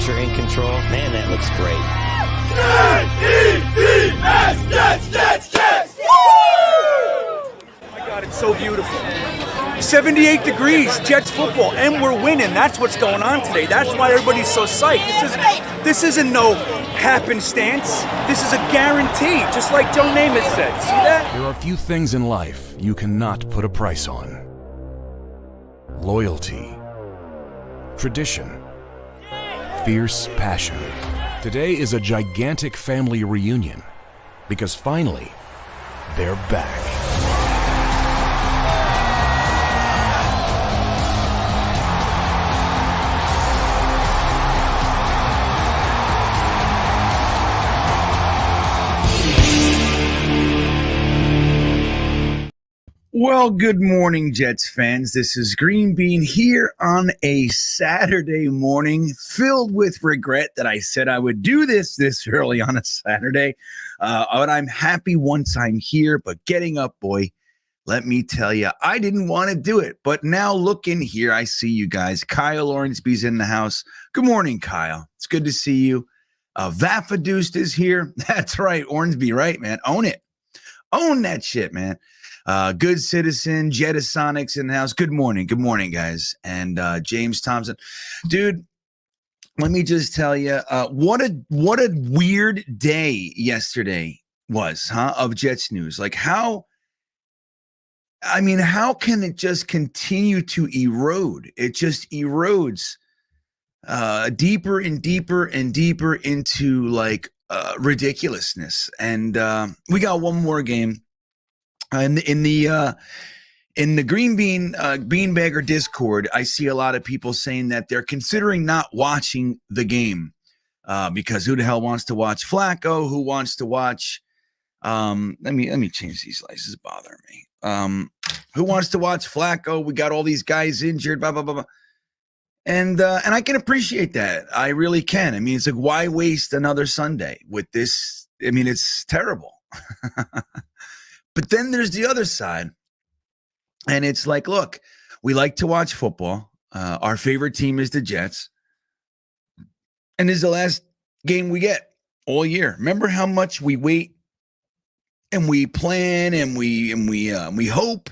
Jets are in control. Man, that looks great. J-E-T-S, Jets, Jets, Jets! Woo! Oh my God, it's so beautiful. 78 degrees, Jets football, and we're winning. That's what's going on today. That's why everybody's so psyched. This isn't no happenstance. This is a guarantee, just like Joe Namath said. See that? There are few things in life you cannot put a price on. Loyalty, tradition, fierce passion. Today is a gigantic family reunion because finally, they're back. Well, good morning, Jets fans. This is GreenBean here on a Saturday morning filled with regret that I said I would do this early on a Saturday. But I'm happy once I'm here. But getting up, boy, let me tell you, I didn't want to do it. But now look in here. I see you guys. Kyle Ornsby's in the house. Good morning, Kyle. It's good to see you. Vafadoost is here. That's right, Ornsby, right, man? Own it. Own that shit, man. Good Citizen, Jetasonics in the house. Good morning, guys. And James Thompson, dude. Let me just tell you, what a weird day yesterday was, huh? Of Jets news. Like how can it just continue to erode? It just erodes deeper and deeper and deeper into like ridiculousness. And we got one more game. In the GreenBean Beanbagger Discord, I see a lot of people saying that they're considering not watching the game because who the hell wants to watch Flacco? Who wants to watch? Let me change these lights. This is bothering me. Who wants to watch Flacco? We got all these guys injured. Blah blah blah blah. And I can appreciate that. I really can. I mean, it's like, why waste another Sunday with this? I mean, it's terrible. But then there's the other side. And it's like, look, we like to watch football. Our favorite team is the Jets. And this is the last game we get all year. Remember how much we wait and we plan and we hope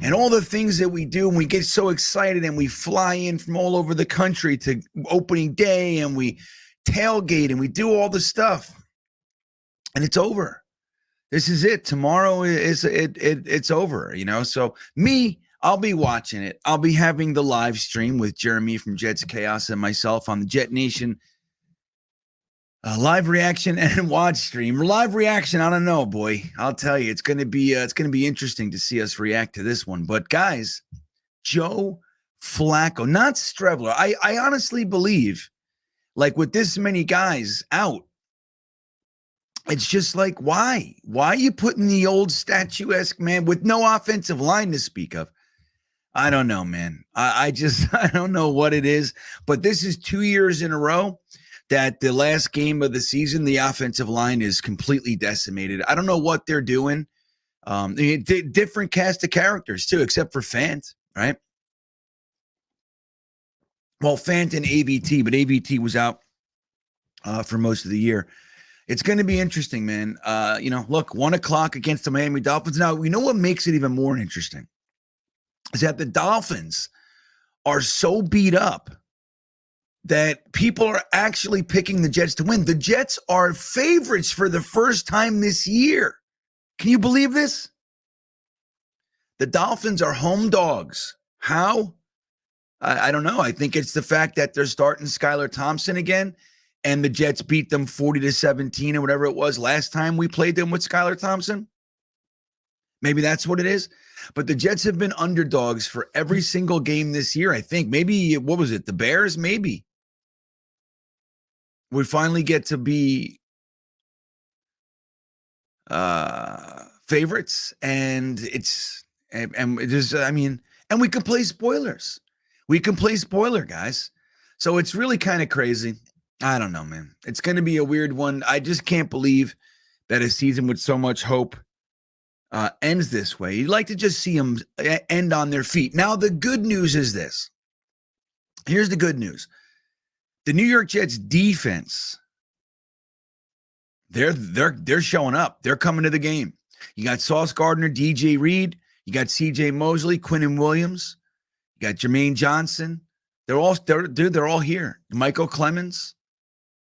and all the things that we do. And we get so excited and we fly in from all over the country to opening day and we tailgate and we do all the stuff. And it's over. This is it. Tomorrow it's over, you know. So I'll be watching it. I'll be having the live stream with Jeremy from Jets Chaos and myself on the Jetnation live reaction and watch stream. Live reaction, I don't know, boy. I'll tell you, it's gonna be interesting to see us react to this one. But guys, Joe Flacco, not Strevler. I honestly believe, like with this many guys out. It's just like, why? Why are you putting the old statuesque man with no offensive line to speak of? I don't know, man. I don't know what it is. But this is 2 years in a row that the last game of the season, the offensive line is completely decimated. I don't know what they're doing. Different cast of characters, too, except for Fant, right? Well, Fant and AVT, but AVT was out for most of the year. It's going to be interesting, man. Look, 1:00 against the Miami Dolphins. Now, you know what makes it even more interesting is that the Dolphins are so beat up that people are actually picking the Jets to win. The Jets are favorites for the first time this year. Can you believe this? The Dolphins are home dogs. How? I don't know. I think it's the fact that they're starting Skylar Thompson again. And the Jets beat them 40-17 or whatever it was last time we played them with Skylar Thompson. Maybe that's what it is. But the Jets have been underdogs for every single game this year, I think. Maybe, what was it, the Bears? Maybe. We finally get to be favorites. And and we can play spoilers. We can play spoiler, guys. So it's really kind of crazy. I don't know, man. It's going to be a weird one. I just can't believe that a season with so much hope ends this way. You'd like to just see them end on their feet. Now, the good news is this. Here's the good news. The New York Jets defense, they're showing up. They're coming to the game. You got Sauce Gardner, DJ Reed. You got C.J. Mosley, Quinnen Williams. You got Jermaine Johnson. They're all here. Michael Clemens.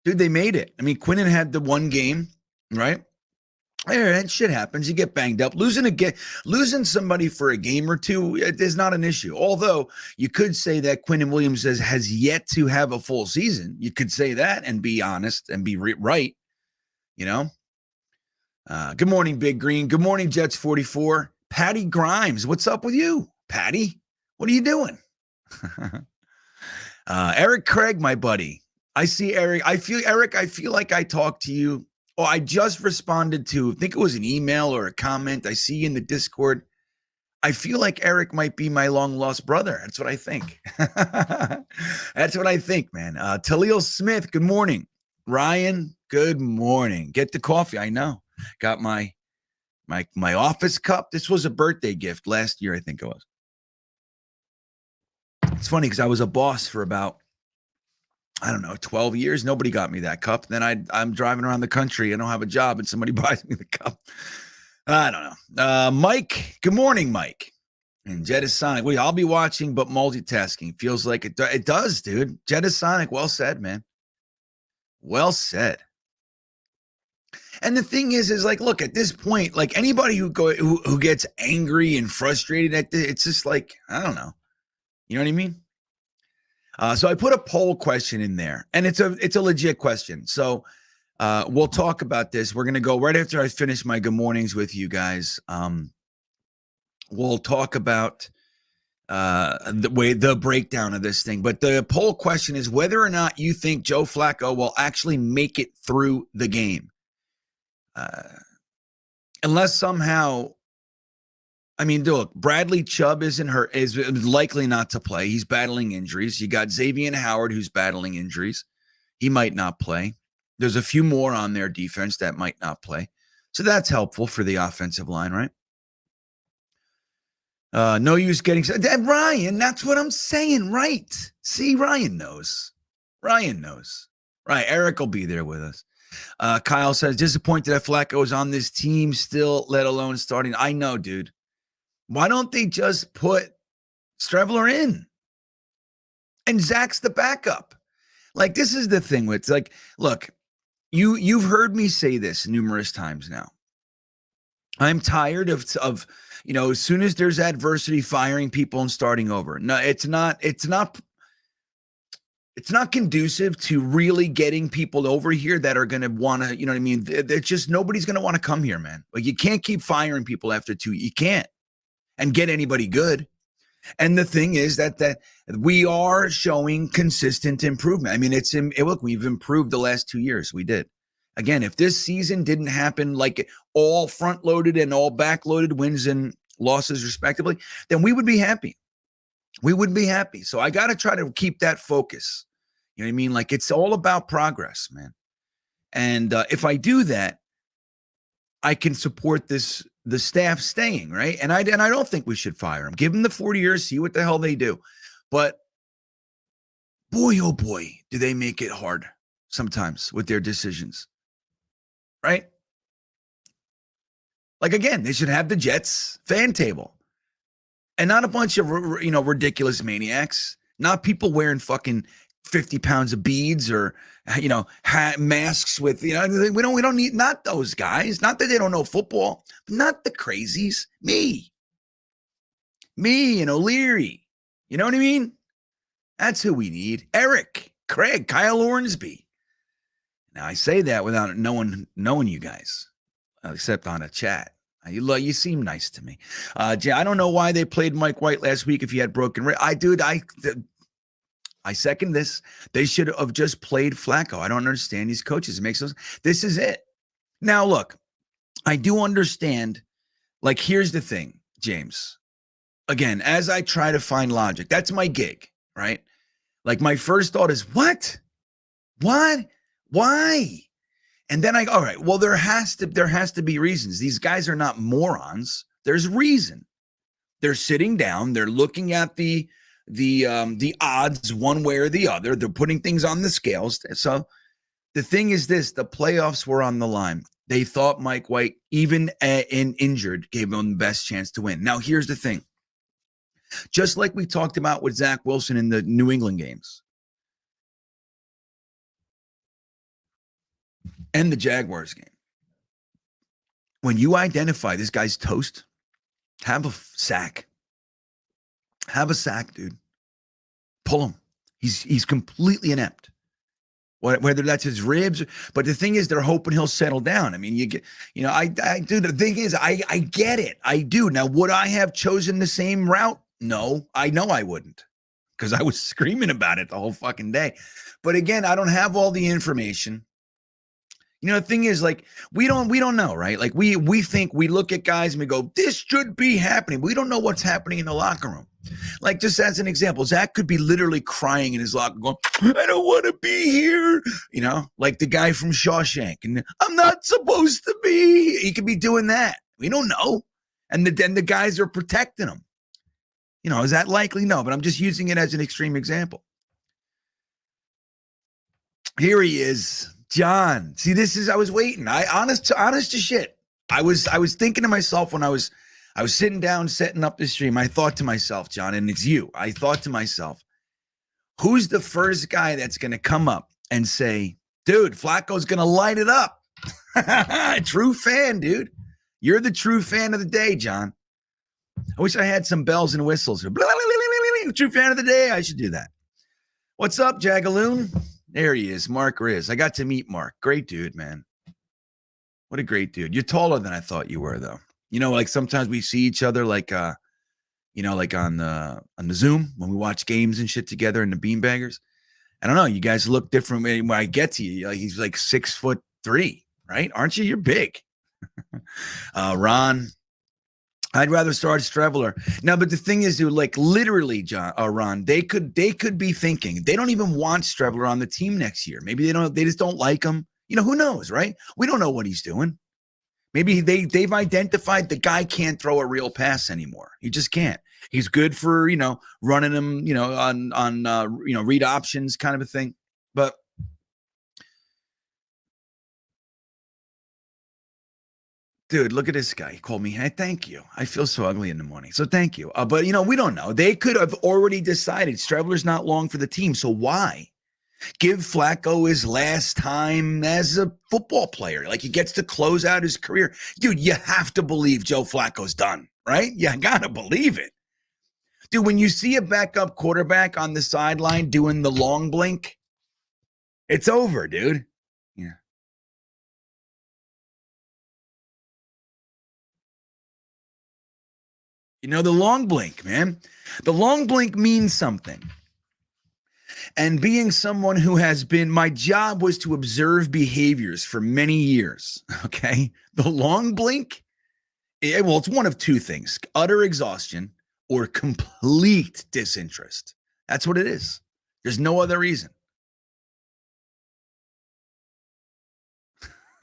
Dude, they made it. I mean, Quinnen had the one game, right? That shit happens. You get banged up. Losing somebody for a game or two is not an issue. Although you could say that Quinnen Williams has yet to have a full season. You could say that and be honest and be right. You know? Good morning, Big Green. Good morning, Jets 44. Patty Grimes, what's up with you? Patty, what are you doing? Eric Craig, my buddy. I see Eric. I feel like I talked to you. Oh, I just responded to, I think it was an email or a comment. I see you in the Discord. I feel like Eric might be my long lost brother. That's what I think. That's what I think, man. Talil Smith, good morning. Ryan, good morning. Get the coffee. I know. Got my office cup. This was a birthday gift last year, I think it was. It's funny because I was a boss for about, I don't know, 12 years. Nobody got me that cup. Then I'm driving around the country. I don't have a job and somebody buys me the cup. I don't know. Mike, good morning, Mike. And Jetasonic. Wait, I'll be watching, but multitasking. Feels like it does, dude. Jetasonic, well said, man. Well said. And the thing is like, look, at this point, like anybody who gets angry and frustrated at this, it's just like, I don't know. You know what I mean? So I put a poll question in there, and it's a legit question. So we'll talk about this. We're going to go right after I finish my good mornings with you guys. We'll talk about the breakdown of this thing. But the poll question is whether or not you think Joe Flacco will actually make it through the game. Unless somehow, I mean, look, Bradley Chubb is likely not to play. He's battling injuries. You got Xavier Howard, who's battling injuries. He might not play. There's a few more on their defense that might not play. So that's helpful for the offensive line, right? No use getting Ryan. That's what I'm saying, right? See, Ryan knows. Right. Eric will be there with us. Kyle says, disappointed that Flacco is on this team still, let alone starting. I know, dude. Why don't they just put Strevler in? And Zach's the backup. Like, this is the thing with, like, look, you've heard me say this numerous times now. I'm tired of as soon as there's adversity, firing people and starting over. No, it's not conducive to really getting people over here that are going to want to, you know what I mean? It's just, nobody's going to want to come here, man. Like, you can't keep firing people after 2. You can't. And get anybody good. And the thing is that we are showing consistent improvement. I mean, look, we've improved the last 2 years. We did. Again, if this season didn't happen like all front loaded and all back loaded wins and losses respectively, then we would be happy. We would be happy. So I got to try to keep that focus. You know what I mean? Like, it's all about progress, man. And if I do that, I can support the staff staying, right? And I don't think we should fire them. Give them the 40 years, see what the hell they do. But boy, oh boy, do they make it hard sometimes with their decisions, right? Like, again, they should have the Jets fan table and not a bunch of, ridiculous maniacs, not people wearing fucking 50 pounds of beads or, masks with, we don't need, not those guys, not that they don't know football, not the crazies, me and O'Leary. You know what I mean? That's who we need. Eric, Craig, Kyle Ornsby. Now, I say that without knowing you guys, except on a chat. You seem nice to me. I don't know why they played Mike White last week if he had broken rib. I second this. They should have just played Flacco. I don't understand these coaches. It makes sense. This is it. Now, look, I do understand. Like, here's the thing, James. Again, as I try to find logic, that's my gig, right? Like, my first thought is, what? Why? And then all right, well, there has to be reasons. These guys are not morons. There's reason. They're sitting down. They're looking at the the odds one way or the other. They're putting things on the scales. So the thing is this, the playoffs were on the line. They thought Mike White, even in injured, gave them the best chance to win. Now, here's the thing. Just like we talked about with Zach Wilson in the New England games and the Jaguars game, when you identify this guy's toast, have a sack. Have a sack, dude. Pull him. He's completely inept. Whether that's his ribs, but the thing is, they're hoping he'll settle down. I mean, I do. The thing is, I get it. I do. Now, would I have chosen the same route? No, I know I wouldn't, because I was screaming about it the whole fucking day. But again, I don't have all the information. You know, the thing is, like, we don't know, right? Like, we look at guys and we go, this should be happening. We don't know what's happening in the locker room. Like, just as an example, Zach could be literally crying in his locker going, I don't want to be here. You know, like the guy from Shawshank. And I'm not supposed to be. He could be doing that. We don't know. And then the guys are protecting him. You know, is that likely? No, but I'm just using it as an extreme example. Here he is. John. See, I was waiting. Honest to shit. I was thinking to myself when I was sitting down, setting up the stream. I thought to myself, John, and it's you. I thought to myself, who's the first guy that's going to come up and say, dude, Flacco's going to light it up? True fan, dude. You're the true fan of the day, John. I wish I had some bells and whistles. True fan of the day. I should do that. What's up, Jagaloon? There he is, Mark Riz. I got to meet Mark. Great dude, man. What a great dude. You're taller than I thought you were, though. You know, like sometimes we see each other like like on the Zoom when we watch games and shit together in the beanbaggers. I don't know. You guys look different when I get to you. Like, he's like 6'3", right? Aren't you? You're big. Ron, I'd rather start Streveler. Now, but the thing is, dude, like literally, Ron, they could be thinking they don't even want Streveler on the team next year. Maybe they just don't like him. You know, who knows, right? We don't know what he's doing. Maybe they've identified the guy can't throw a real pass anymore. He just can't. He's good for, you know, running them, you know, on read options kind of a thing. But dude, look at this guy. He called me. Hey, thank you. I feel so ugly in the morning. So thank you. But, you know, we don't know. They could have already decided Streveler's not long for the team. So why? Give Flacco his last time as a football player. Like, he gets to close out his career. Dude, you have to believe Joe Flacco's done, right? You got to believe it. Dude, when you see a backup quarterback on the sideline doing the long blink, it's over, dude. Yeah. You know, the long blink, man. The long blink means something. And being someone who has been, my job was to observe behaviors for many years, okay? The long blink, well, it's one of two things: utter exhaustion or complete disinterest. That's what it is. There's no other reason.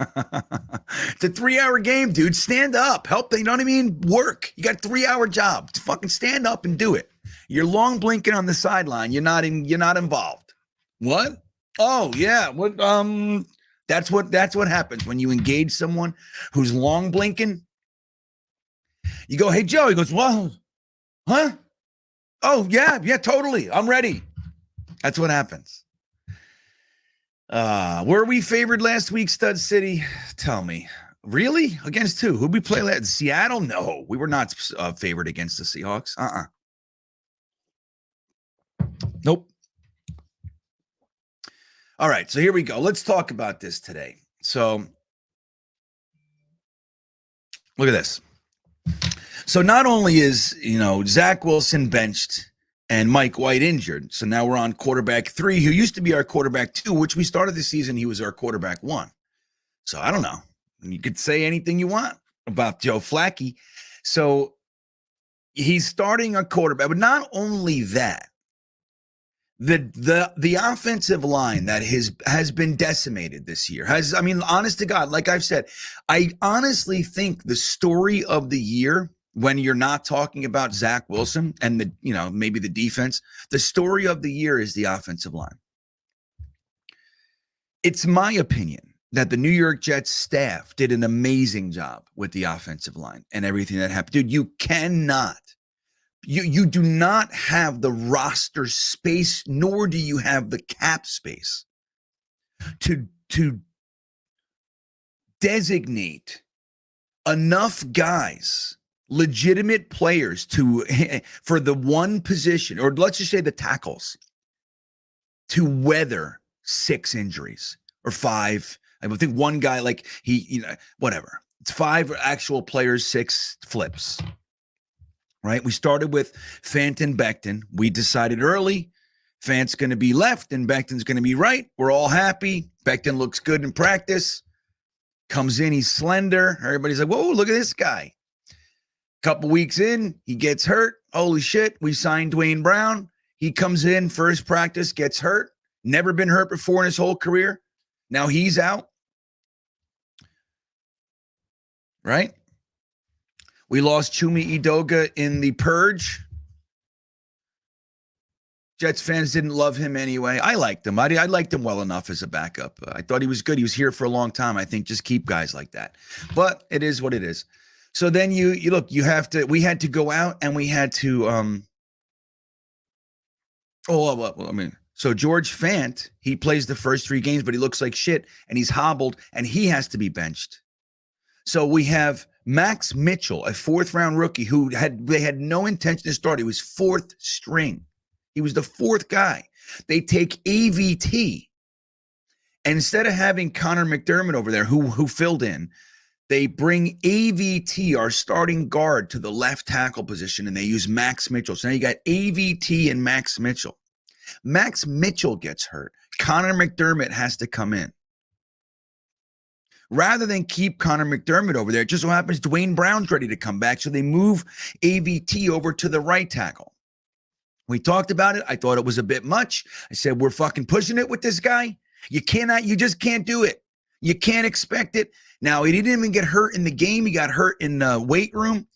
It's a 3-hour game, dude. Stand up. Help. You know what I mean? Work. You got a 3-hour job. Fucking stand up and do it. You're long blinking on the sideline. You're not involved. What? Oh, yeah. What that's what happens when you engage someone who's long blinking. You go, "Hey, Joe." He goes, "Well, huh? Oh, yeah, totally. I'm ready." That's what happens. Were we favored last week, Stud City? Tell me. Really? Against who? Who'd we play last? Seattle? No, we were not favored against the Seahawks. Nope. All right, so here we go. Let's talk about this today. So, look at this. So not only is, you know, Zach Wilson benched and Mike White injured, so now we're on quarterback 3, who used to be our quarterback 2, which we started the season, he was our quarterback 1. So I don't know. You could say anything you want about Joe Flacco. So he's starting a quarterback, but not only that, the offensive line that has been decimated this year honest to God, like I've said, I honestly think the story of the year when you're not talking about Zach Wilson and maybe the defense, the story of the year is the offensive line. It's my opinion that the New York Jets staff did an amazing job with the offensive line and everything that happened. Dude, you do not have the roster space, nor do you have the cap space to designate enough guys, legitimate players for the one position, or let's just say the tackles, to weather 6 injuries or 5. I think one guy, like whatever. It's 5 actual players, 6 flips. Right? We started with Fant and Becton. We decided early Fant's going to be left and Becton's going to be right. We're all happy. Becton looks good in practice. Comes in, he's slender. Everybody's like, whoa, look at this guy. Couple weeks in, he gets hurt. Holy shit, we signed Dwayne Brown. He comes in, first practice, gets hurt. Never been hurt before in his whole career. Now he's out. Right? We lost Chumi Edoga in the purge. Jets fans didn't love him anyway. I liked him. I liked him well enough as a backup. I thought he was good. He was here for a long time. I think just keep guys like that. But it is what it is. So then you look, we had to go out and we had to, so George Fant, he plays the first 3 games, but he looks like shit and he's hobbled and he has to be benched. So we have Max Mitchell, a 4th-round rookie who they had no intention to start. He was 4th string. He was the 4th guy. They take AVT. And instead of having Connor McDermott over there who filled in, they bring AVT, our starting guard, to the left tackle position, and they use Max Mitchell. So now you got AVT and Max Mitchell. Max Mitchell gets hurt. Connor McDermott has to come in. Rather than keep Connor McDermott over there, it just so happens Dwayne Brown's ready to come back, so they move AVT over to the right tackle. We talked about it. I thought it was a bit much. I said, we're fucking pushing it with this guy. You just can't do it. You can't expect it. Now, he didn't even get hurt in the game. He got hurt in the weight room.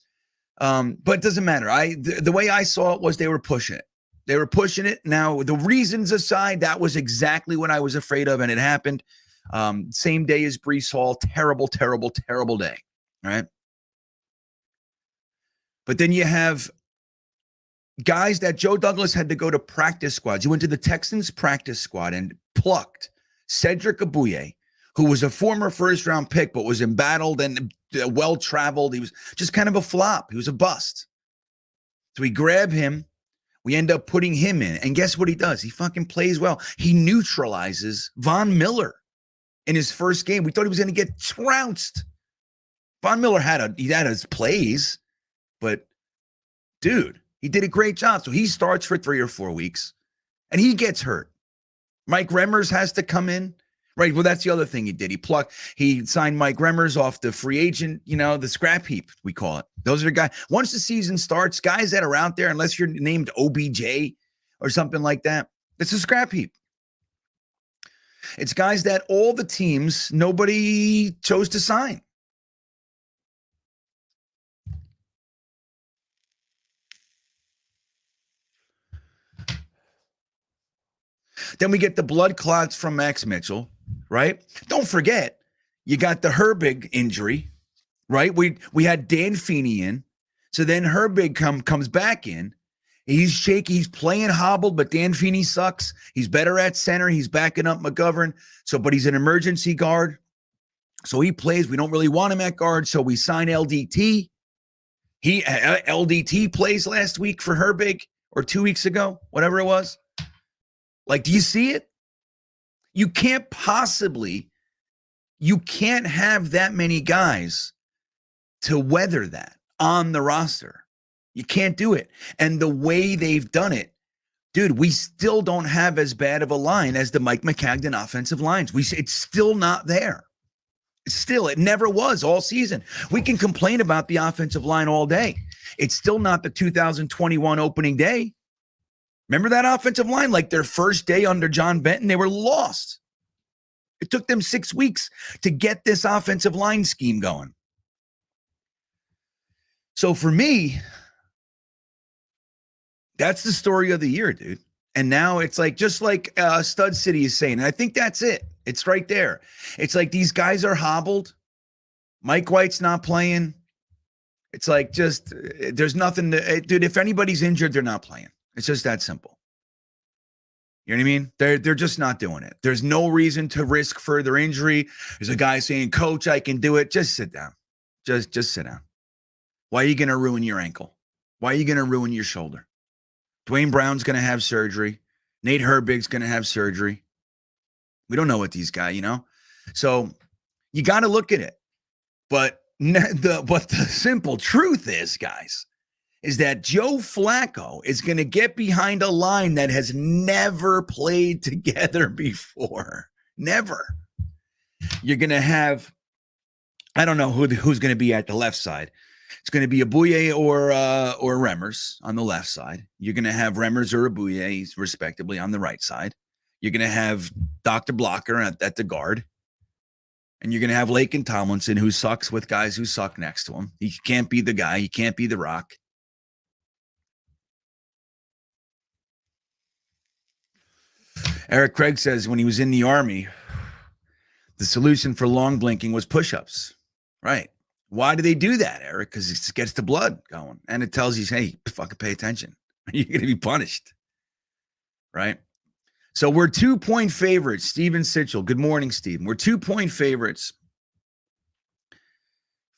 But it doesn't matter. The way I saw it was they were pushing it. They were pushing it. Now, the reasons aside, that was exactly what I was afraid of, and it happened. Same day as Breece Hall. Terrible, terrible, terrible day. All right. But then you have guys that Joe Douglas had to go to practice squads. He went to the Texans practice squad and plucked Cedric Abuye, who was a former 1st-round pick, but was embattled and well-traveled. He was just kind of a flop. He was a bust. So we grab him. We end up putting him in. And guess what he does? He fucking plays well. He neutralizes Von Miller in his first game. We thought he was going to get trounced. Von Miller had his plays, but dude, he did a great job. So he starts for 3 or 4 weeks, and he gets hurt. Mike Remmers has to come in. Right. Well, that's the other thing he did. He signed Mike Remmers off the free agent, the scrap heap, we call it. Those are the guys. Once the season starts, guys that are out there, unless you're named OBJ or something like that, it's a scrap heap. It's guys that all the teams, nobody chose to sign. Then we get the blood clots from Max Mitchell, right? Don't forget, you got the Herbig injury, right? We had Dan Feeney in. So then Herbig comes back in. He's shaky. He's playing hobbled, but Dan Feeney sucks. He's better at center. He's backing up McGovern. But he's an emergency guard. So he plays. We don't really want him at guard. So we sign LDT. LDT plays last week for Herbig or 2 weeks ago, whatever it was. Like, do you see it? You can't have that many guys to weather that on the roster. You can't do it. And the way they've done it, dude, we still don't have as bad of a line as the Mike McCagnon offensive lines. It's still not there. It never was all season. We can complain about the offensive line all day. It's still not the 2021 opening day. Remember that offensive line? Like their first day under John Benton, they were lost. It took them 6 weeks to get this offensive line scheme going. So for me, that's the story of the year, dude. And now it's like, just like Stud City is saying, and I think that's it. It's right there. It's like these guys are hobbled. Mike White's not playing. It's like just, there's nothing to, dude, if anybody's injured, they're not playing. It's just that simple. You know what I mean? They're just not doing it. There's no reason to risk further injury. There's a guy saying, Coach, I can do it. Just sit down. Just sit down. Why are you going to ruin your ankle? Why are you going to ruin your shoulder? Dwayne Brown's going to have surgery. Nate Herbig's going to have surgery. We don't know what these guys, So you got to look at it. But the simple truth is, guys, is that Joe Flacco is going to get behind a line that has never played together before. Never. You're going to have, I don't know who's going to be at the left side. It's going to be Abuye or Remmers on the left side. You're going to have Remmers or Abuye, respectively, on the right side. You're going to have Dr. Blocker at the guard. And you're going to have Laken Tomlinson, who sucks with guys who suck next to him. He can't be the guy. He can't be the rock. Eric Craig says when he was in the Army, the solution for long blinking was push-ups. Right. Why do they do that, Eric? Because it gets the blood going. And it tells you, hey, fucking pay attention. You're going to be punished. Right? So we're 2-point favorites. Steven Sitchell. Good morning, Steven. We're 2-point favorites.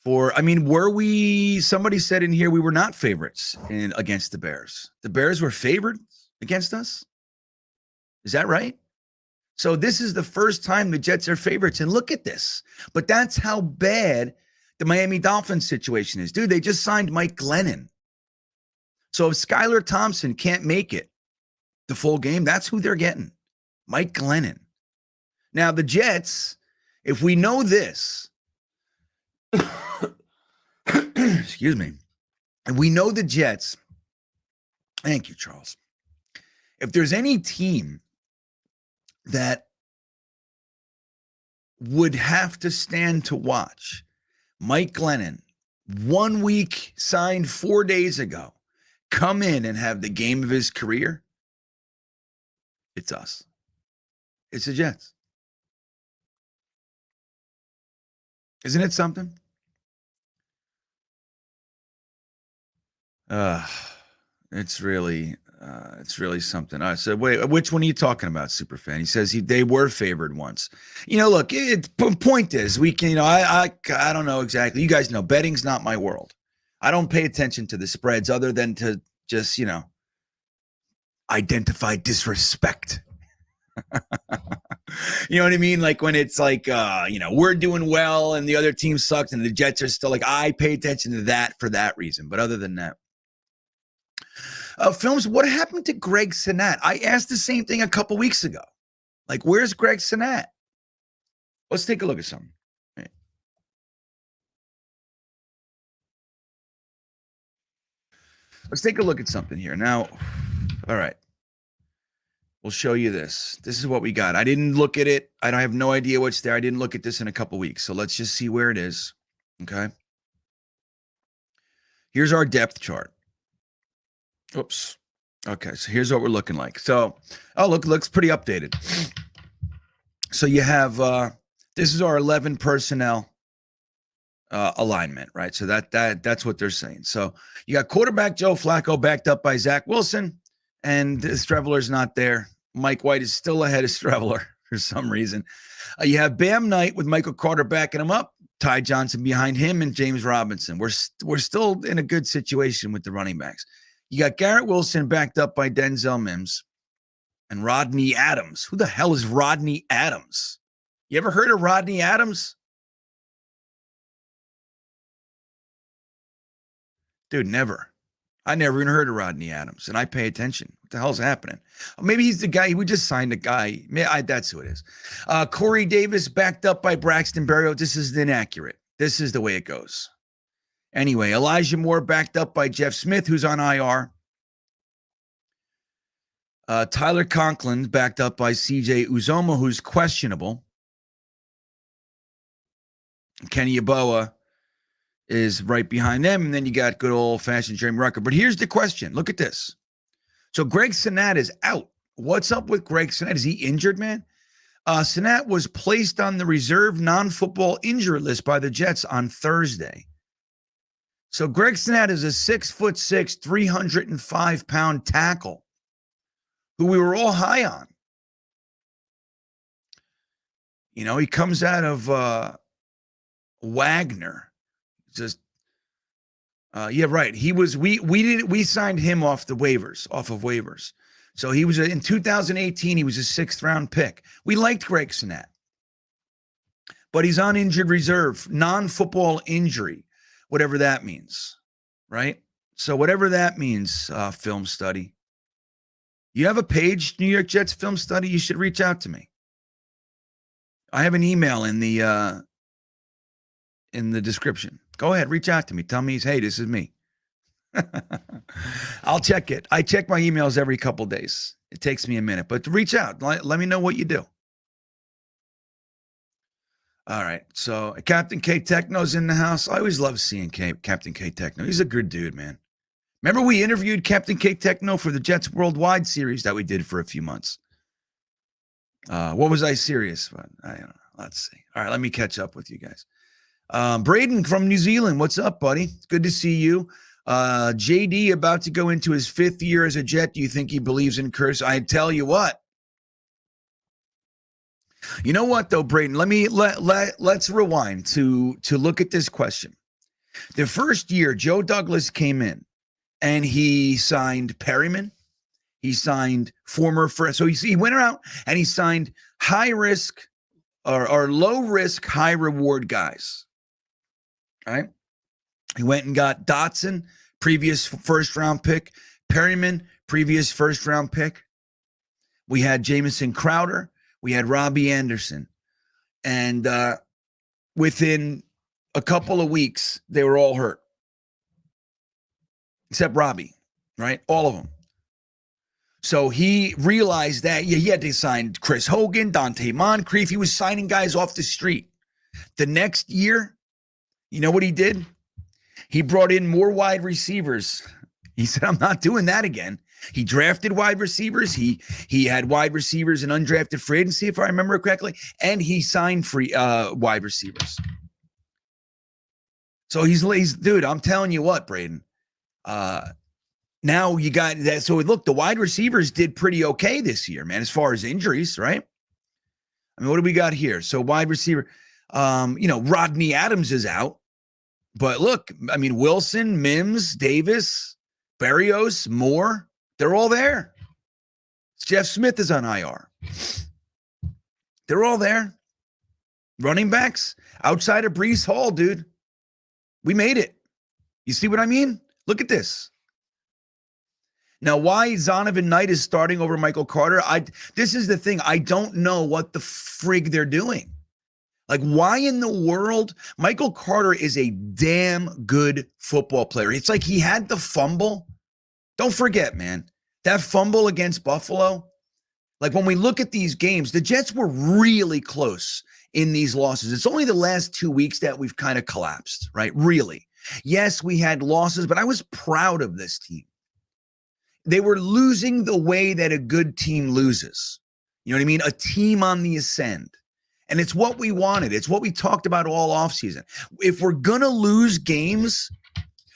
Were we, somebody said in here we were not favorites against the Bears. The Bears were favored against us? Is that right? So this is the first time the Jets are favorites. And look at this. But that's how bad the Miami Dolphins situation is. Dude, they just signed Mike Glennon. So if Skylar Thompson can't make it the full game, that's who they're getting. Mike Glennon. Now, the Jets, if we know this, excuse me, and we know the Jets, thank you, Charles. If there's any team that would have to stand to watch Mike Glennon, 1 week signed 4 days ago, come in and have the game of his career, it's us. It's the Jets. Isn't it something? It's really something. I said, wait, which one are you talking about, Superfan? He says they were favored once. Look, point is, we can, I don't know exactly. You guys know betting's not my world. I don't pay attention to the spreads other than to just, identify disrespect. You know what I mean? Like when it's like, we're doing well and the other team sucks and the Jets are still like, I pay attention to that for that reason. But other than that, Films, what happened to Greg Sinnat? I asked the same thing a couple weeks ago. Like, where's Greg Sinnat? Let's take a look at something. Right. Let's take a look at something here. Now, all right. We'll show you this. This is what we got. I didn't look at it. I have no idea what's there. I didn't look at this in a couple weeks. So let's just see where it is. Okay. Here's our depth chart. Oops. Okay, so here's what we're looking like. So, looks pretty updated. So you have, this is our 11 personnel alignment, right? So that's what they're saying. So you got quarterback Joe Flacco backed up by Zach Wilson, and Streveler's not there. Mike White is still ahead of Streveler for some reason. You have Bam Knight with Michael Carter backing him up, Ty Johnson behind him, and James Robinson. We're still in a good situation with the running backs. You got Garrett Wilson backed up by Denzel Mims and Rodney Adams. Who the hell is Rodney Adams? You ever heard of Rodney Adams? Dude, never. I never even heard of Rodney Adams, and I pay attention. What the hell's happening? Maybe he's the guy. We just signed a guy. That's who it is. Corey Davis backed up by Braxton Berrios. This is inaccurate. This is the way it goes. Anyway, Elijah Moore backed up by Jeff Smith, who's on IR. Tyler Conklin backed up by CJ Uzoma, who's questionable. Kenny Yeboah is right behind them. And then you got good old-fashioned Jeremy Rucker. But here's the question. Look at this. So Greg Sinnat is out. What's up with Greg Sinnat? Is he injured, man? Sinnat was placed on the reserve non-football injury list by the Jets on Thursday. So Greg Sinnat is a 6'6", 305-pound tackle who we were all high on. You know, he comes out of Wagner. Just yeah, right. He was we signed him off of waivers. So he was in 2018, he was a 6th round pick. We liked Greg Sinnat. But he's on injured reserve, non-football injury, whatever that means, right? So whatever that means, film study. You have a page, New York Jets Film Study, you should reach out to me. I have an email in the description. Go ahead, reach out to me. Tell me, hey, this is me. I'll check it. I check my emails every couple days. It takes me a minute, but reach out. Let me know what you do. All right. So Captain K Techno's in the house. I always love seeing Captain K Techno. He's a good dude, man. Remember we interviewed Captain K Techno for the Jets Worldwide series that we did for a few months. What was I serious? But I don't know. Let's see. All right, let me catch up with you guys. Braden from New Zealand, what's up, buddy? It's good to see you. JD about to go into his 5th year as a Jet. Do you think he believes in curse? I tell you what. You know what though, Braden? Let's rewind to look at this question. The first year, Joe Douglas came in and he signed Perryman. He signed so he went around and he signed high risk or low risk, high reward guys. All right. He went and got Dotson, previous 1st round pick, Perryman, previous 1st round pick. We had Jamison Crowder. We had Robbie Anderson. And within a couple of weeks, they were all hurt. Except Robbie, right? All of them. So he realized that he had to sign Chris Hogan, Dante Moncrief. He was signing guys off the street. The next year, you know what he did? He brought in more wide receivers. He said, I'm not doing that again. He drafted wide receivers. He had wide receivers and undrafted free agency, if I remember correctly, and he signed free wide receivers. So he's dude, I'm telling you what, Braden. Now you got that. So look, the wide receivers did pretty okay this year, man, as far as injuries, right? I mean, what do we got here? So wide receiver, Rodney Adams is out. But look, I mean, Wilson, Mims, Davis, Berrios, Moore, they're all there. Jeff Smith is on IR. They're all there. Running backs, outside of Breece Hall, dude. We made it. You see what I mean? Look at this. Now, why Zonovan Knight is starting over Michael Carter, this is the thing. I don't know what the frig they're doing. Like, why in the world? Michael Carter is a damn good football player. It's like he had the fumble. Don't forget, man, that fumble against Buffalo. Like, when we look at these games, the Jets were really close in these losses. It's only the last 2 weeks that we've kind of collapsed, right? Really. Yes, we had losses, but I was proud of this team. They were losing the way that a good team loses. You know what I mean? A team on the ascend. And it's what we wanted. It's what we talked about all offseason. If we're going to lose games,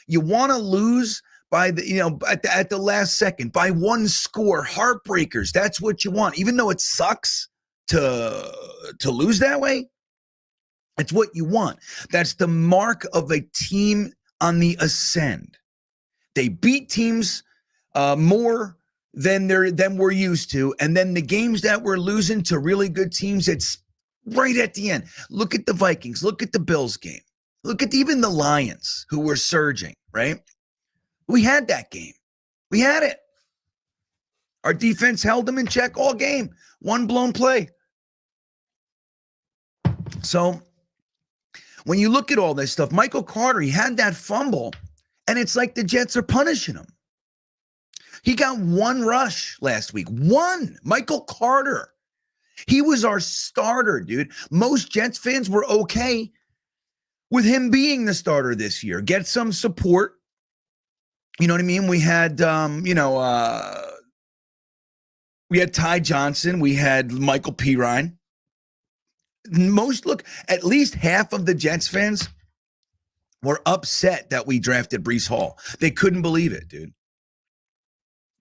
you want to lose by at the last second, by one score, heartbreakers. That's what you want. Even though it sucks to lose that way, it's what you want. That's the mark of a team on the ascend. They beat teams more than we're used to. And then the games that we're losing to really good teams, it's right at the end. Look at the Vikings. Look at the Bills game. Look at even the Lions, who were surging, right? We had that game. We had it. Our defense held them in check all game. One blown play. So when you look at all this stuff, Michael Carter, he had that fumble, and it's like the Jets are punishing him. He got one rush last week. One. Michael Carter. He was our starter, dude. Most Jets fans were okay with him being the starter this year. Get some support. You know what I mean? We had, we had Ty Johnson. We had Michael Pirine. At least half of the Jets fans were upset that we drafted Breece Hall. They couldn't believe it, dude.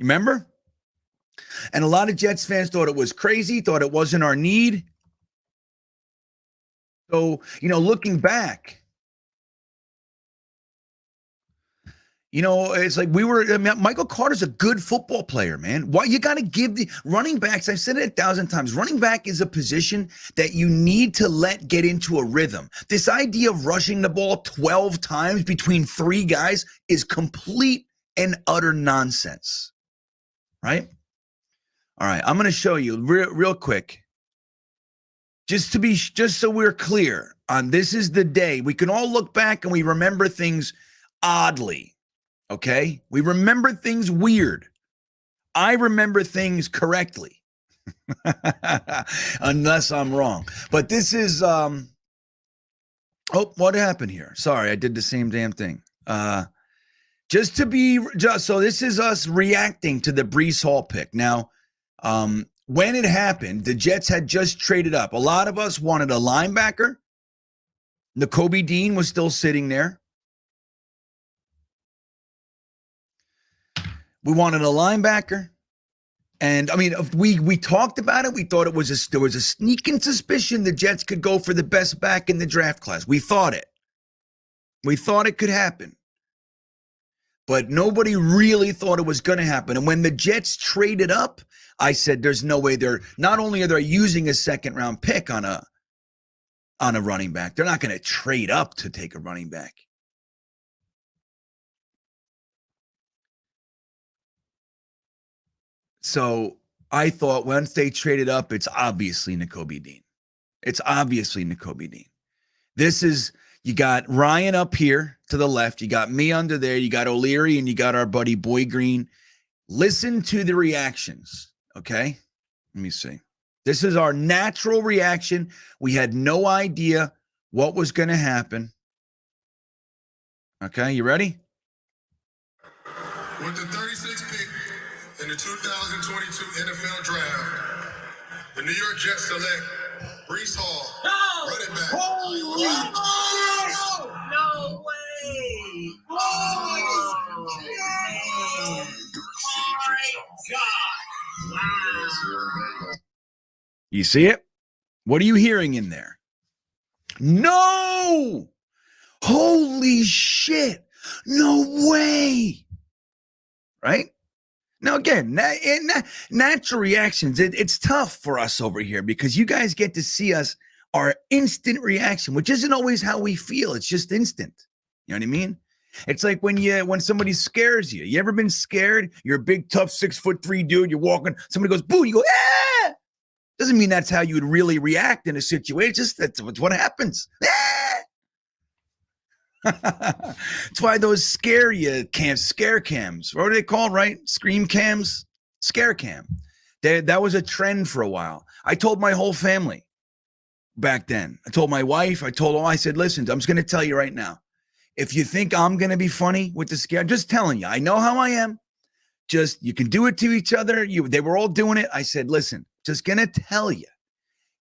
Remember? And a lot of Jets fans thought it was crazy, thought it wasn't our need. So, looking back, it's like Michael Carter's a good football player, man. Why you got to give the running backs, I've said it 1,000 times, running back is a position that you need to let get into a rhythm. This idea of rushing the ball 12 times between 3 guys is complete and utter nonsense, right? All right, I'm going to show you real quick, just so we're clear on this is the day. We can all look back and we remember things oddly. Okay? We remember things weird. I remember things correctly. Unless I'm wrong. But this is what happened here? Sorry, I did the same damn thing. So this is us reacting to the Breece Hall pick. Now, when it happened, the Jets had just traded up. A lot of us wanted a linebacker. Nakobe Dean was still sitting there. We wanted a linebacker. And I mean, we talked about it. We thought there was a sneaking suspicion the Jets could go for the best back in the draft class. We thought it. We thought it could happen. But nobody really thought it was going to happen. And when the Jets traded up, I said, there's no way not only are they using a second round pick on a running back, they're not going to trade up to take a running back. So I thought once they traded up, it's obviously Nakobe Dean. You got Ryan up here to the left. You got me under there. You got O'Leary and you got our buddy Boy Green. Listen to the reactions, okay? Let me see. This is our natural reaction. We had no idea what was going to happen. Okay, you ready? With the 36th pick in the 2022 NFL Draft, the New York Jets select Breece Hall, running back. No way! Oh my God! Wow! You see it? What are you hearing in there? No! Holy shit! No way! Right? Now, again, natural reactions, it's tough for us over here because you guys get to see our instant reaction, which isn't always how we feel. It's just instant. You know what I mean? It's like when somebody scares you. You ever been scared? You're a big, tough, 6'3" dude. You're walking. Somebody goes, boo. You go, ah! Doesn't mean that's how you would really react in a situation. Just that's what happens. Ah! That's why those scare cams. What are they called, right? Scream cams, scare cam. That was a trend for a while. I told my whole family back then. I told my wife. I said, listen, I'm just going to tell you right now. If you think I'm going to be funny with the scare, I'm just telling you. I know how I am. Just you can do it to each other. They were all doing it. I said, listen, just going to tell you.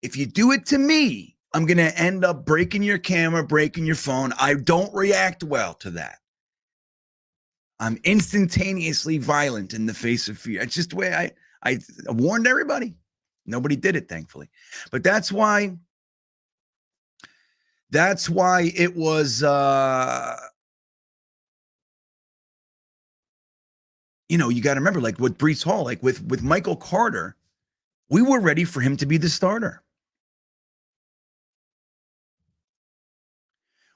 If you do it to me, I'm going to end up breaking your camera, breaking your phone. I don't react well to that. I'm instantaneously violent in the face of fear. It's just the way I warned everybody. Nobody did it, thankfully. But that's why it was, you got to remember, like with Breece Hall, like with Michael Carter, we were ready for him to be the starter.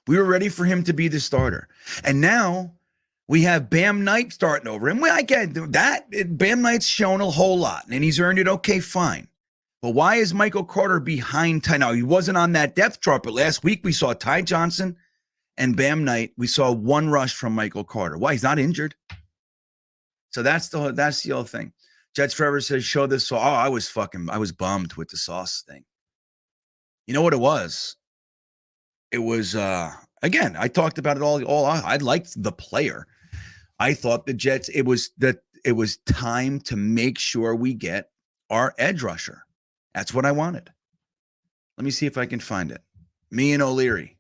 We were ready for him to be the starter. And now we have Bam Knight starting over him. Well, I get that. Bam Knight's shown a whole lot, and he's earned it. Okay, fine. But why is Michael Carter behind Ty? Now, he wasn't on that depth chart, but last week we saw Ty Johnson and Bam Knight. We saw one rush from Michael Carter. Why? He's not injured. So that's the whole thing. Jets Forever says, show this. So, I was bummed with the sauce thing. You know what it was? It was Again, I talked about it all. I liked the player. I thought the Jets, it was time to make sure we get our edge rusher. That's what I wanted. Let me see if I can find it. Me and O'Leary.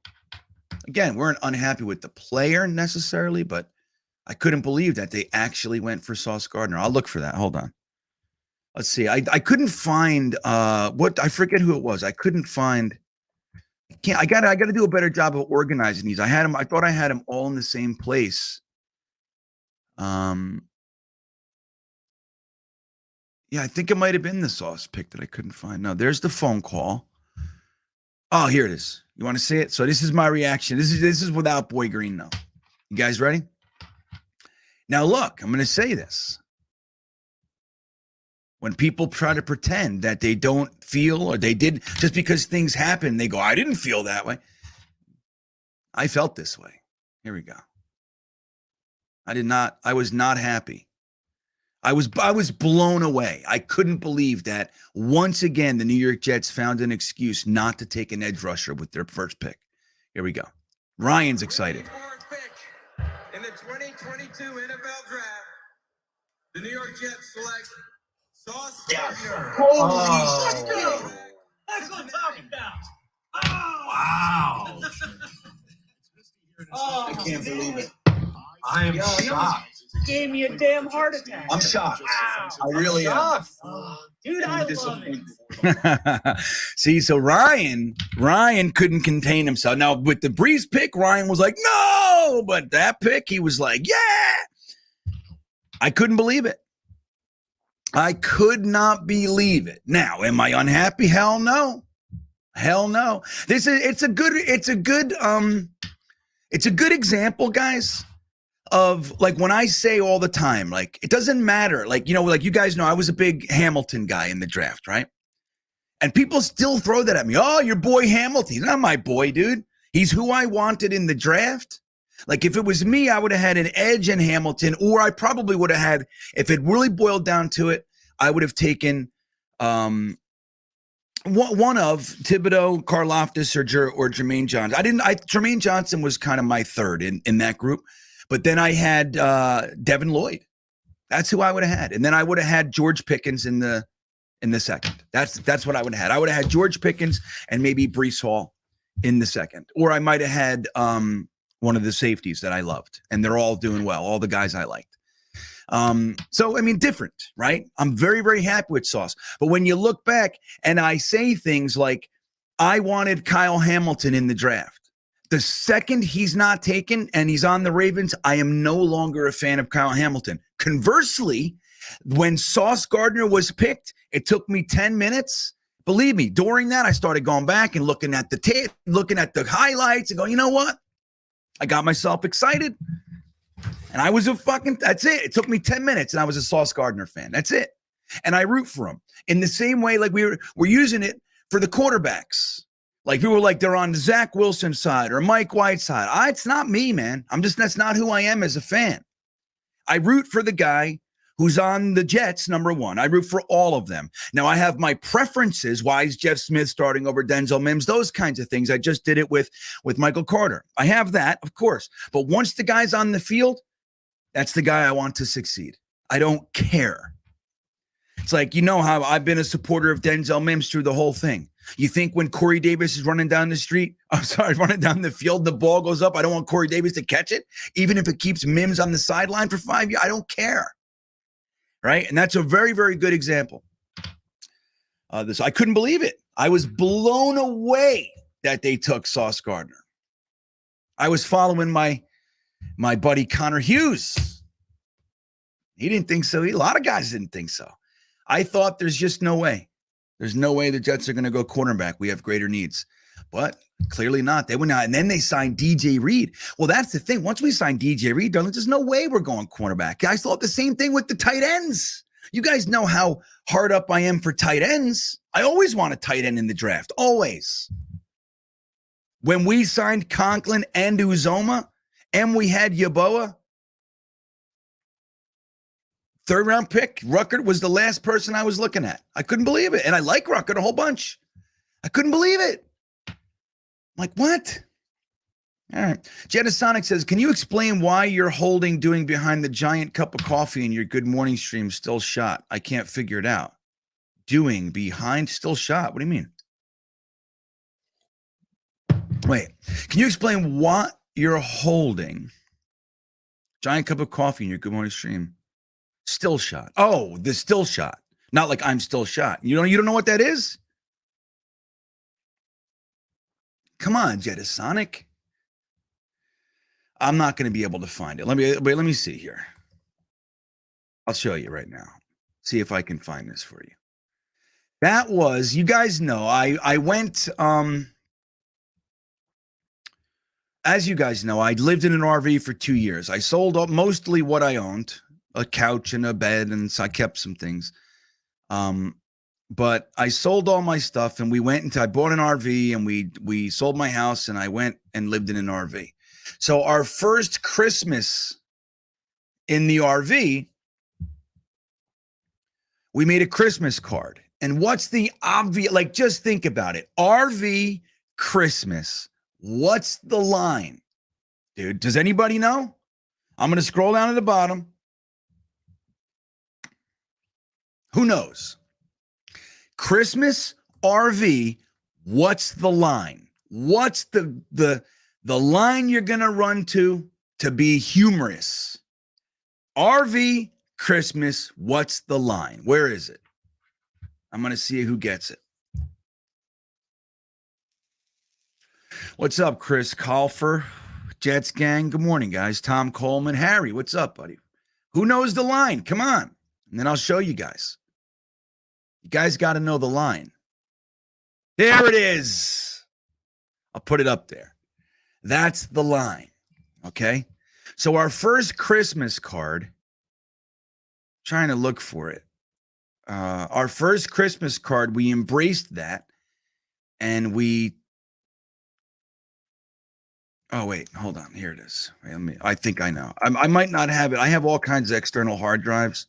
Again, weren't unhappy with the player necessarily, but I couldn't believe that they actually went for Sauce Gardner. I'll look for that. Hold on. Let's see. I couldn't find I forget who it was. I couldn't find. I got to do a better job of organizing these. I thought I had them all in the same place. Yeah, I think it might have been the Sauce pick that I couldn't find. No, there's the phone call. Oh, here it is. You want to see it? So this is my reaction. This is without Boy Green though. You guys ready? Now look, I'm going to say this. When people try to pretend that they don't feel or they did, just because things happen, they go, I didn't feel that way. I felt this way. Here we go. I was not happy. I was blown away. I couldn't believe that once again, the New York Jets found an excuse not to take an edge rusher with their first pick. Here we go. Ryan's excited. In the 2022 NFL Draft, the New York Jets select Sauce Gardner. Oh. That's what I'm talking about. Oh. Wow. I can't believe it. I am shocked. Gave me a damn heart attack. I'm shocked. Wow. I really am. Dude, I love it. See, so Ryan couldn't contain himself. Now, with the Breeze pick, Ryan was like, no, but that pick, he was like, yeah. I couldn't believe it. I could not believe it. Now, am I unhappy? Hell no. Hell no. It's a good example, guys, of like when I say all the time, like it doesn't matter. Like, like you guys know, I was a big Hamilton guy in the draft, right? And people still throw that at me. Oh, your boy Hamilton. He's not my boy, dude. He's who I wanted in the draft. Like if it was me, I would have had an edge in Hamilton, or I probably would have had, if it really boiled down to it, I would have taken one of Thibodeau, Karlaftis, or Jermaine Johnson. Jermaine Johnson was kind of my third in that group. But then I had Devin Lloyd. That's who I would have had. And then I would have had George Pickens in the second. That's what I would have had. I would have had George Pickens and maybe Breece Hall in the second. Or I might have had one of the safeties that I loved. And they're all doing well, all the guys I liked. So, I mean, different, right? I'm very, very happy with Sauce. But when you look back and I say things like, I wanted Kyle Hamilton in the draft. The second he's not taken and he's on the Ravens, I am no longer a fan of Kyle Hamilton. Conversely, when Sauce Gardner was picked, it took me 10 minutes. Believe me, during that, I started going back and looking at the tape, looking at the highlights and going, you know what? I got myself excited. And I was that's it. It took me 10 minutes and I was a Sauce Gardner fan. That's it. And I root for him. In the same way, like we're using it for the quarterbacks. Like people were like, they're on the Zach Wilson side or Mike White side. It's not me, man. That's not who I am as a fan. I root for the guy who's on the Jets, number one. I root for all of them. Now I have my preferences. Why is Jeff Smith starting over Denzel Mims? Those kinds of things. I just did it with Michael Carter. I have that, of course. But once the guy's on the field, that's the guy I want to succeed. I don't care. It's like, you know how I've been a supporter of Denzel Mims through the whole thing. You think when Corey Davis is running down the field, the ball goes up. I don't want Corey Davis to catch it, even if it keeps Mims on the sideline for 5 years. I don't care. Right? And that's a very, very good example. I couldn't believe it. I was blown away that they took Sauce Gardner. I was following my buddy Connor Hughes. He didn't think so. A lot of guys didn't think so. I thought there's just no way. There's no way the Jets are going to go cornerback. We have greater needs. But clearly not. They went out, and then they signed DJ Reed. Well, that's the thing. Once we signed DJ Reed, darling, there's no way we're going cornerback. Guys thought the same thing with the tight ends. You guys know how hard up I am for tight ends. I always want a tight end in the draft. Always. When we signed Conklin and Uzoma, and we had Yeboah, third round pick, Ruckert was the last person I was looking at. I couldn't believe it. And I like Ruckert a whole bunch. I couldn't believe it. I'm like, what? All right. Jetasonic says, can you explain why you're doing behind the giant cup of coffee in your Good Morning stream still shot? I can't figure it out. Doing behind still shot. What do you mean? Wait. Can you explain what you're holding? Giant cup of coffee in your Good Morning stream. Still shot. Oh, the still shot. Not like I'm still shot. You don't know what that is? Come on, Jetasonic. I'm not going to be able to find it. Let me see here. I'll show you right now. See if I can find this for you. That was, you guys know, I went, as you guys know, I lived in an RV for 2 years. I sold mostly what I owned, a couch and a bed, and so I kept some things. But I sold all my stuff, and I bought an RV, and we sold my house, and I went and lived in an RV. So our first Christmas in the RV, we made a Christmas card. And what's the obvious, like, just think about it. RV Christmas. What's the line? Dude, does anybody know? I'm going to scroll down to the bottom. Who knows? Christmas RV, what's the line? What's the line you're going to run to be humorous? RV Christmas, what's the line? Where is it? I'm going to see who gets it. What's up, Chris Colfer? Jets gang. Good morning, guys. Tom Coleman. Harry, what's up, buddy? Who knows the line? Come on. And then I'll show you guys. You guys got to know the line. There it is. I'll put it up there. That's the line. Okay. So our first Christmas card, trying to look for it. Our first Christmas card, we embraced that. And oh, wait, hold on. Here it is. Wait, I think I know. I might not have it. I have all kinds of external hard drives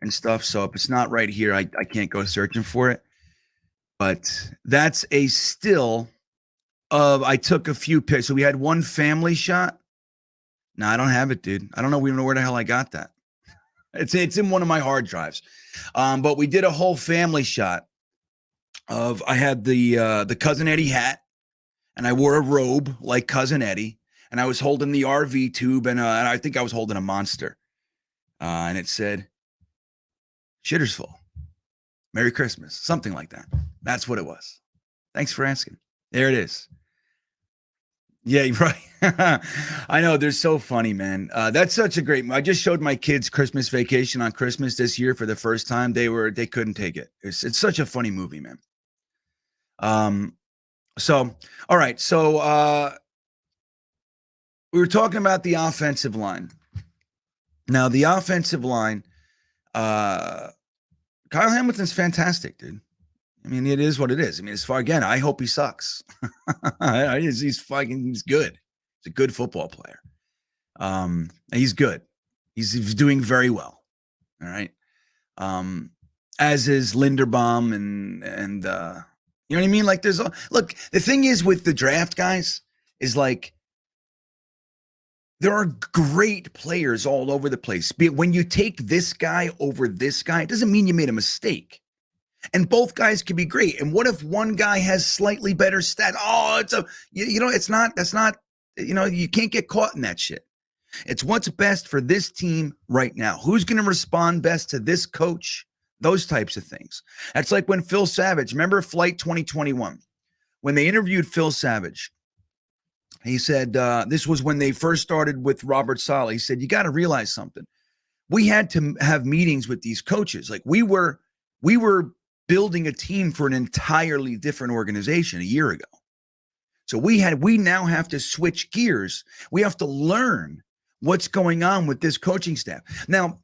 and stuff. So if it's not right here, I can't go searching for it. But that's a still of, I took a few pics. So we had one family shot. No, I don't have it, dude. I don't know even know where the hell I got that. It's in one of my hard drives. But we did a whole family shot of, I had the Cousin Eddie hat, and I wore a robe like Cousin Eddie, and I was holding the RV tube, and I think I was holding a Monster. And it said, "Shitter's full. Merry Christmas." Something like that. That's what it was. Thanks for asking. There it is. Yeah, right. I know, they're so funny, man. That's such a great. I just showed my kids Christmas Vacation on Christmas this year for the first time. They couldn't take it. It's such a funny movie, man. So, all right. So we were talking about the offensive line. Now, the offensive line, Kyle Hamilton's fantastic, dude. I mean, it is what it is. I mean, as far, again, I hope he sucks. He's good. He's a good football player. He's good. He's doing very well. All right. As is Linderbaum and you know what I mean? Like, look, the thing is with the draft guys is like, there are great players all over the place. When you take this guy over this guy, it doesn't mean you made a mistake. And both guys can be great. And what if one guy has slightly better stats? Oh, that's not, you can't get caught in that shit. It's what's best for this team right now. Who's going to respond best to this coach? Those types of things. That's like when Phil Savage, remember Flight 2021, when they interviewed Phil Savage, he said, this was when they first started with Robert Saleh. He said, you got to realize something. We had to have meetings with these coaches. Like we were building a team for an entirely different organization a year ago. So we now have to switch gears. We have to learn what's going on with this coaching staff. Now,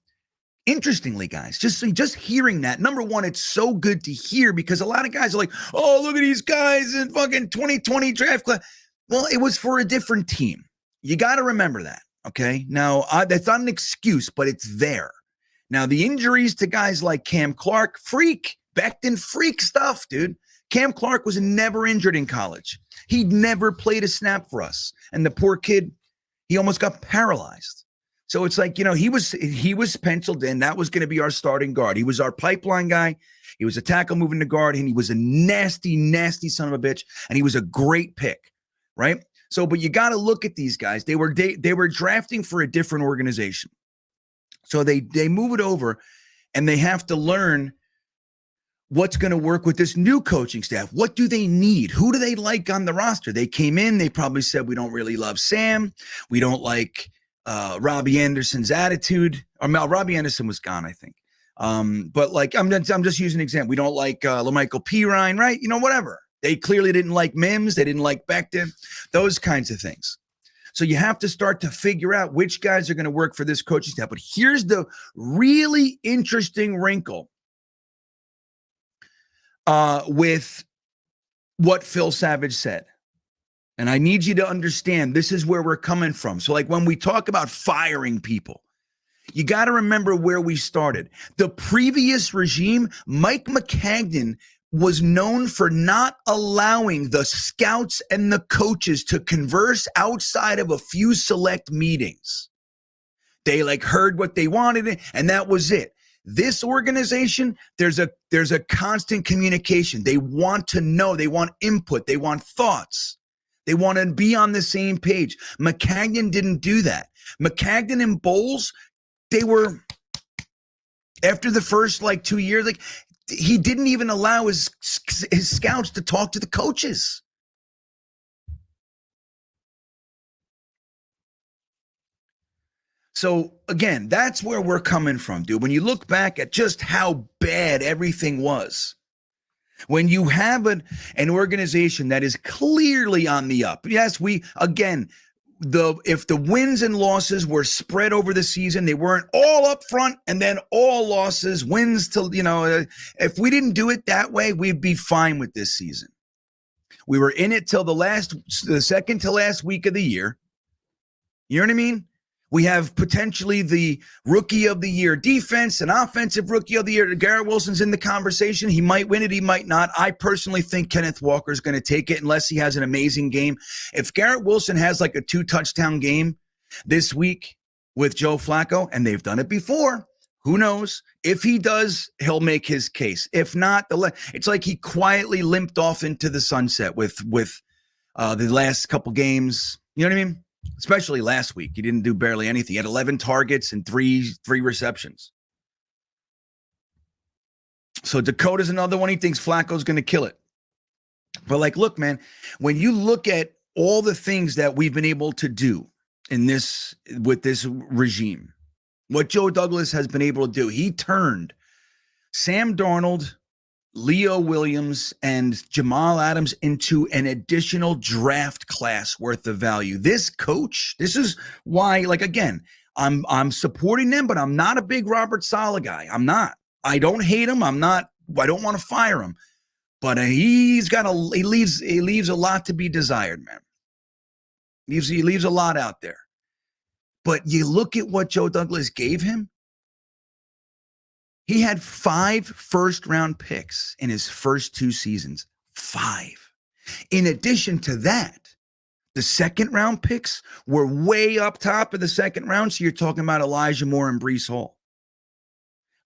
interestingly, guys, just hearing that, number one, it's so good to hear because a lot of guys are like, oh, look at these guys in fucking 2020 draft class. Well, it was for a different team. You got to remember that, okay? Now, that's not an excuse, but it's there. Now, the injuries to guys like Cam Clark, freak. Becton freak stuff, dude. Cam Clark was never injured in college. He'd never played a snap for us. And the poor kid, he almost got paralyzed. So it's like, he was penciled in. That was going to be our starting guard. He was our pipeline guy. He was a tackle moving to guard, and he was a nasty, nasty son of a bitch. And he was a great pick, right? So, but you got to look at these guys. They were drafting for a different organization. So they move it over, and they have to learn what's going to work with this new coaching staff. What do they need? Who do they like on the roster? They came in, they probably said, we don't really love Sam. We don't like Robbie Anderson's attitude. Or Robbie Anderson was gone, I think. But like, I'm just using an example. We don't like LaMichael Pirine, right? Whatever. They clearly didn't like Mims. They didn't like Becton, those kinds of things. So you have to start to figure out which guys are going to work for this coaching staff. But here's the really interesting wrinkle with what Phil Savage said. And I need you to understand, this is where we're coming from. So like when we talk about firing people, you got to remember where we started. The previous regime, Mike Maccagnan, was known for not allowing the scouts and the coaches to converse outside of a few select meetings. They like heard what they wanted, and that was it. This organization, there's a constant communication. They want to know, they want input, they want thoughts. They want to be on the same page. Maccagnan didn't do that. Maccagnan and Bowles, they were, after the first 2 years, he didn't even allow his scouts to talk to the coaches. So again, that's where we're coming from, dude. When you look back at just how bad everything was, when you have an organization that is clearly on the up. Yes, if the wins and losses were spread over the season, they weren't all up front and then all losses, wins till, if we didn't do it that way, we'd be fine with this season. We were in it till the second to last week of the year. You know what I mean? We have potentially the rookie of the year defense, an offensive rookie of the year. Garrett Wilson's in the conversation. He might win it. He might not. I personally think Kenneth Walker is going to take it unless he has an amazing game. If Garrett Wilson has a 2-touchdown game this week with Joe Flacco, and they've done it before, who knows? If he does, he'll make his case. If not, it's like he quietly limped off into the sunset with the last couple games. You know what I mean? Especially last week. He didn't do barely anything. He had 11 targets and three receptions. So Dakota's another one. He thinks Flacco's going to kill it. But look, man, when you look at all the things that we've been able to do with this regime, what Joe Douglas has been able to do, he turned Sam Darnold, Leo Williams, and Jamal Adams into an additional draft class worth of value. This coach, this is why, again, I'm supporting them, but I'm not a big Robert Saleh guy. I'm not. I don't hate him. I don't want to fire him. But he leaves a lot to be desired, man. He leaves a lot out there. But you look at what Joe Douglas gave him. He had 5 first-round picks in his first 2 seasons. 5. In addition to that, the second-round picks were way up top of the second round. So you're talking about Elijah Moore and Breece Hall.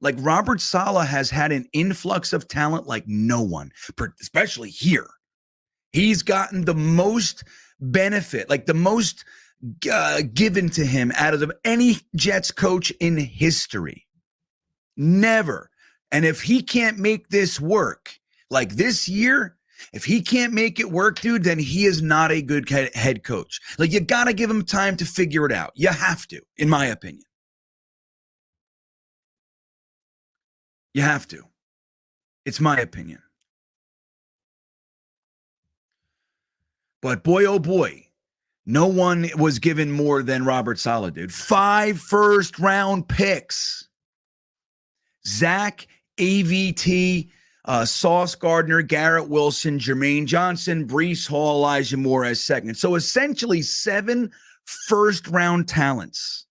Robert Saleh has had an influx of talent like no one, especially here. He's gotten the most benefit, the most given to him out of any Jets coach in history. Never. And if he can't make this work, this year, if he can't make it work, dude, then he is not a good head coach. You got to give him time to figure it out. You have to, in my opinion. You have to. It's my opinion. But boy, oh boy, no one was given more than Robert Saleh, dude. 5 first-round picks. Zach, AVT, Sauce Gardner, Garrett Wilson, Jermaine Johnson, Breece Hall, Elijah Moore as second. So essentially 7 first-round talents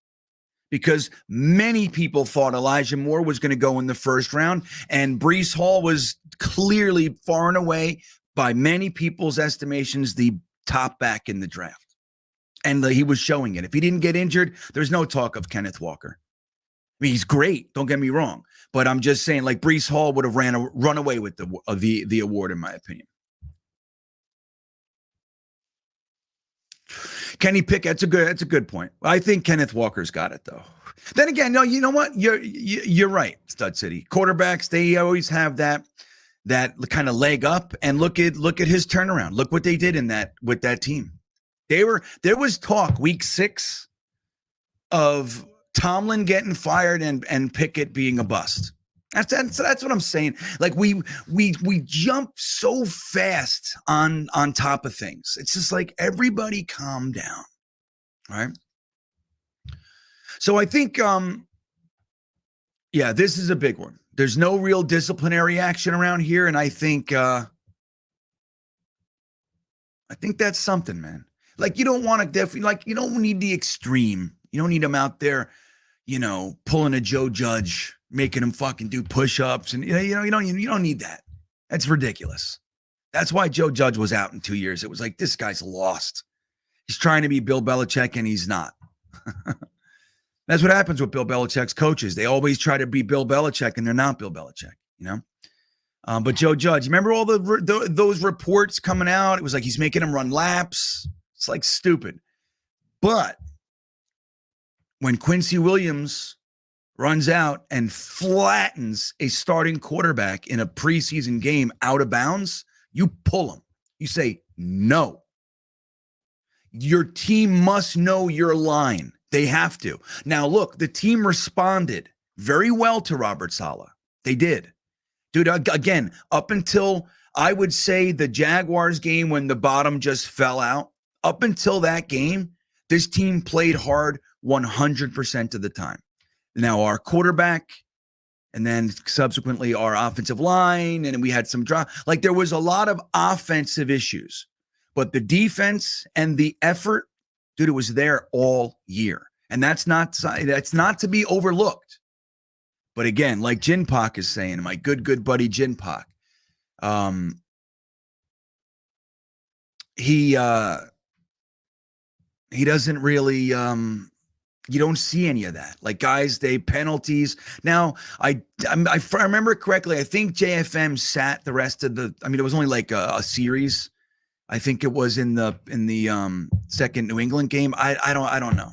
because many people thought Elijah Moore was going to go in the first round, and Breece Hall was clearly far and away, by many people's estimations, the top back in the draft. And he was showing it. If he didn't get injured, there's no talk of Kenneth Walker. I mean, he's great. Don't get me wrong. But I'm just saying, like, Breece Hall would have run away with the award, in my opinion. Kenny Pickett, that's a good point. I think Kenneth Walker's got it, though. Then again, no, you know what? You're right, Stud City. Quarterbacks, they always have that kind of leg up. And look at his turnaround. Look what they did with that team. There was talk week 6 of Tomlin getting fired and Pickett being a bust. That's what I'm saying. Like we jump so fast on top of things. It's just like, everybody calm down. All right. So I think this is a big one. There's no real disciplinary action around here, and I think that's something, man. Like, you don't want to definitely, you don't need the extreme. You don't need them out there, pulling a Joe Judge, making him fucking do push-ups, and you don't need that. That's ridiculous. That's why Joe Judge was out in 2 years. It was like, this guy's lost. He's trying to be Bill Belichick, and he's not. That's what happens with Bill Belichick's coaches. They always try to be Bill Belichick, and they're not Bill Belichick. But Joe Judge, remember all those reports coming out? It was like he's making him run laps. It's like stupid. But when Quincy Williams runs out and flattens a starting quarterback in a preseason game out of bounds, you pull him. You say, no. Your team must know your line. They have to. Now, look, the team responded very well to Robert Saleh. They did. Dude, again, up until, I would say, the Jaguars game when the bottom just fell out, up until that game, this team played hard 100% of the time. Now, our quarterback, and then subsequently our offensive line, and we had some drop. Like, there was a lot of offensive issues. But the defense and the effort, dude, it was there all year. And that's not to be overlooked. But again, like Jin Pak is saying, my good buddy Jin Pak, he doesn't really, you don't see any of that. Like, guys, they penalties. Now, if I remember correctly, I think JFM sat the rest of it was only like a series. I think it was in the second New England game. I don't know.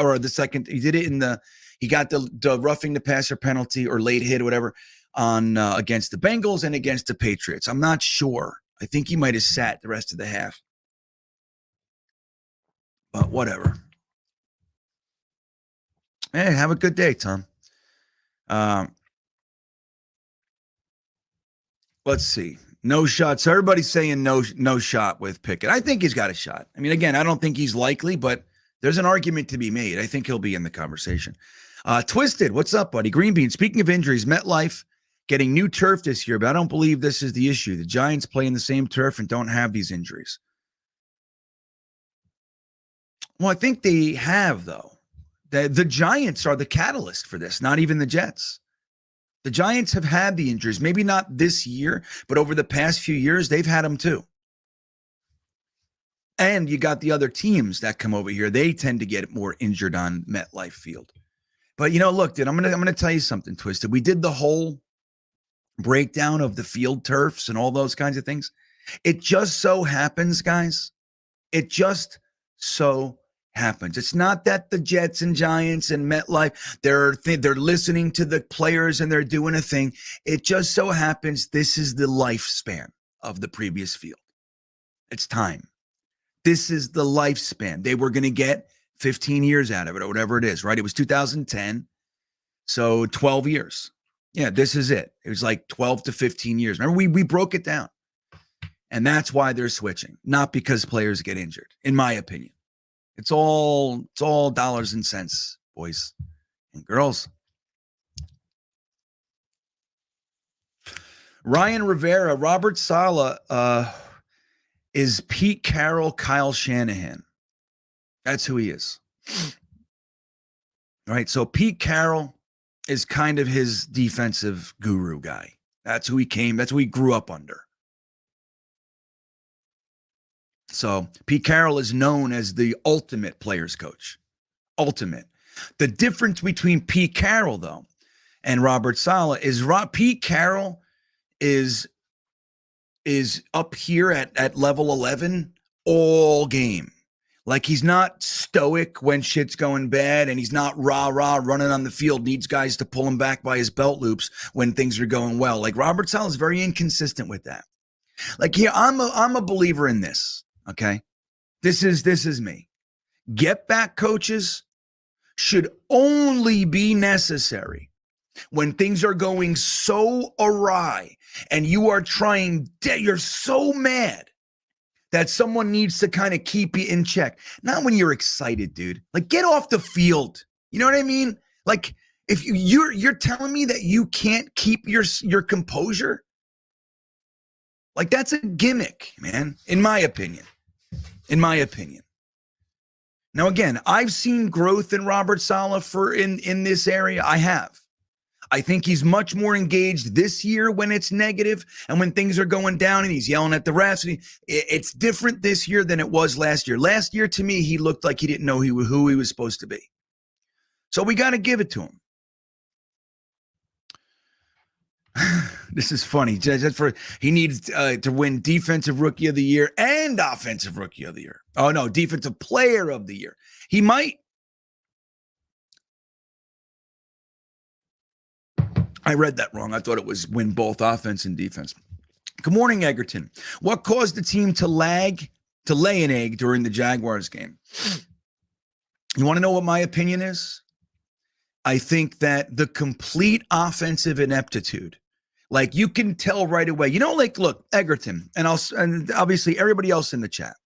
Or the second, he did it he got the roughing the passer penalty or late hit or whatever on against the Bengals and against the Patriots. I'm not sure. I think he might have sat the rest of the half. But whatever. Hey, have a good day, Tom. Let's see. No shot. So everybody's saying no shot with Pickett. I think he's got a shot. I mean, again, I don't think he's likely, but there's an argument to be made. I think he'll be in the conversation. Twisted, what's up, buddy? GreenBean, speaking of injuries, MetLife getting new turf this year, but I don't believe this is the issue. The Giants play in the same turf and don't have these injuries. Well, I think they have, though. The Giants are the catalyst for this, not even the Jets. The Giants have had the injuries, maybe not this year, but over the past few years, they've had them too. And you got the other teams that come over here. They tend to get more injured on MetLife Field. But, look, dude, I'm gonna tell you something, Twisted. We did the whole breakdown of the field turfs and all those kinds of things. It just so happens, guys, it just so happens. It's not that the Jets and Giants and MetLife, they're listening to the players and they're doing a thing. It just so happens this is the lifespan of the previous field. It's time. This is the lifespan. They were going to get 15 years out of it or whatever it is, right? It was 2010. So 12 years. Yeah, this is it. It was like 12 to 15 years. Remember, we broke it down. And that's why they're switching, not because players get injured, in my opinion. It's all dollars and cents, boys and girls. Ryan Rivera, Robert Saleh is Pete Carroll, Kyle Shanahan. That's who he is. right? So Pete Carroll is kind of his defensive guru guy. That's who he grew up under. So Pete Carroll is known as the ultimate players coach. Ultimate. The difference between Pete Carroll, though, and Robert Saleh is Pete Carroll is up here at level 11 all game. Like, he's not stoic when shit's going bad, and he's not rah-rah running on the field, needs guys to pull him back by his belt loops when things are going well. Like, Robert Saleh is very inconsistent with that. Like, here, I'm a believer in this, okay? This is me. Get back coaches should only be necessary when things are going so awry and you're so mad that someone needs to kind of keep you in check. Not when you're excited, dude. Like, get off the field. You know what I mean? Like, if you're telling me that you can't keep your composure, like, that's a gimmick, man, in my opinion. In my opinion. Now, again, I've seen growth in Robert Saleh in this area. I have. I think he's much more engaged this year when it's negative and when things are going down and he's yelling at the refs. It's different this year than it was last year. Last year, to me, he looked like he didn't know who he was supposed to be. So we got to give it to him. This is funny. He needs to win Defensive Rookie of the Year and Offensive Rookie of the Year. Oh, no, Defensive Player of the Year. He might. I read that wrong. I thought it was win both offense and defense. Good morning, Egerton. What caused the team to lay an egg during the Jaguars game? You want to know what my opinion is? I think that the complete offensive ineptitude, like, you can tell right away. You know, like, look, Egerton, and obviously everybody else in the chat.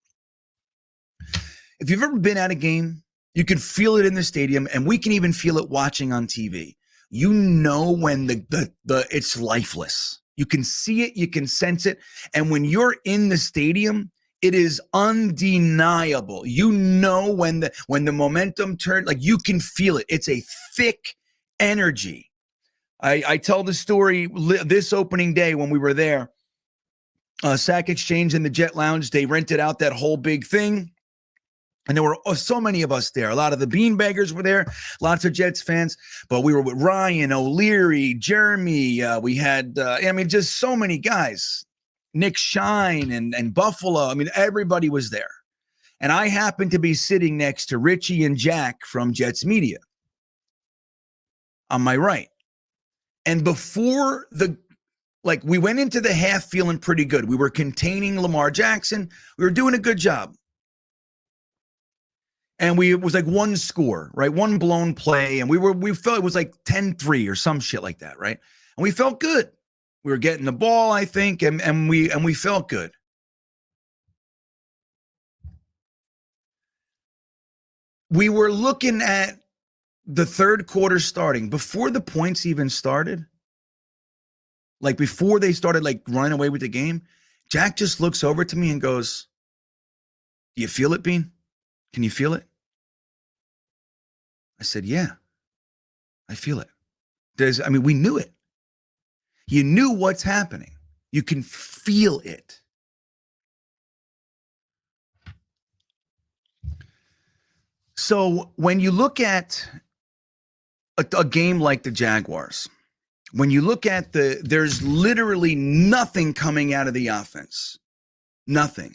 If you've ever been at a game, you can feel it in the stadium, and we can even feel it watching on TV. You know when the it's lifeless. You can see it, you can sense it, and when you're in the stadium, it is undeniable. You know when the momentum turned, like, you can feel it. It's a thick energy. I tell the story this opening day when we were there. Sack Exchange in the Jet Lounge, they rented out that whole big thing. And there were so many of us there. A lot of the beanbaggers were there, lots of Jets fans. But we were with Ryan, O'Leary, Jeremy. We had, just so many guys. Nick Shine and Buffalo. I mean, everybody was there. And I happened to be sitting next to Richie and Jack from Jets Media on my right. And before we went into the half feeling pretty good. We were containing Lamar Jackson. We were doing a good job. And it was like one score, right? One blown play. And we felt it was like 10-3 or some shit like that, right? And we felt good. We were getting the ball, I think, and we felt good. We were looking at the third quarter starting before the points even started. Like, before they started, like, running away with the game, Jack just looks over to me and goes, "Do you feel it, Bean? Can you feel it?" I said, "Yeah, I feel it." We knew it. You knew what's happening. You can feel it. So when you look at a game like the Jaguars, when you look at there's literally nothing coming out of the offense. Nothing.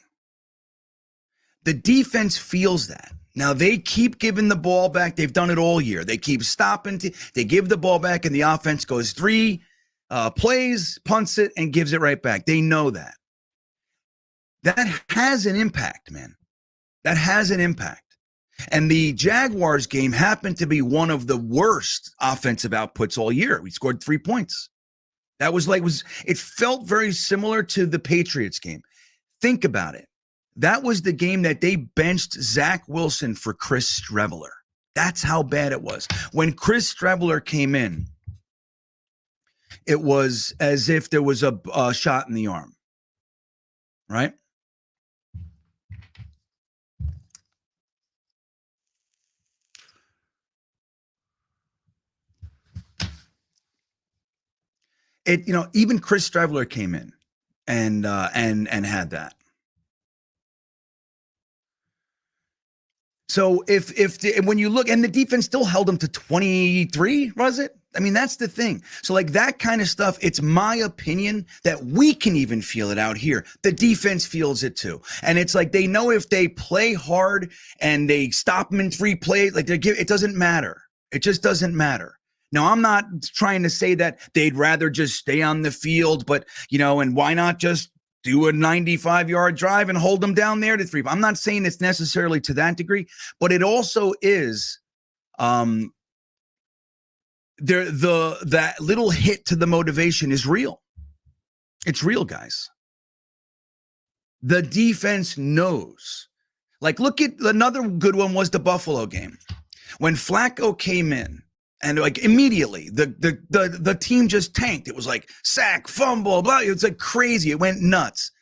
The defense feels that. Now, they keep giving the ball back. They've done it all year. They keep stopping. They give the ball back, and the offense goes 3 plays, punts it, and gives it right back. They know that. That has an impact, man. That has an impact. And the Jaguars game happened to be one of the worst offensive outputs all year. We scored 3 points. That it felt very similar to the Patriots game. Think about it. That was the game that they benched Zach Wilson for Chris Streveler. That's how bad it was. When Chris Streveler came in, it was as if there was a shot in the arm, right? even Chris Strevler came in and had that. So when you look, and the defense still held them to 23, was it? I mean, that's the thing. So like that kind of stuff, it's my opinion that we can even feel it out here. The defense feels it too. And it's like they know if they play hard and they stop them in 3 plays, like it doesn't matter. It just doesn't matter. Now, I'm not trying to say that they'd rather just stay on the field, but, and why not just do a 95-yard drive and hold them down there to 3. I'm not saying it's necessarily to that degree, but it also is that little hit to the motivation is real. It's real, guys. The defense knows. Like, look at another good one was the Buffalo game. When Flacco came in, and like immediately the team just tanked. It was like sack, fumble, blah. It was like crazy. It went nuts.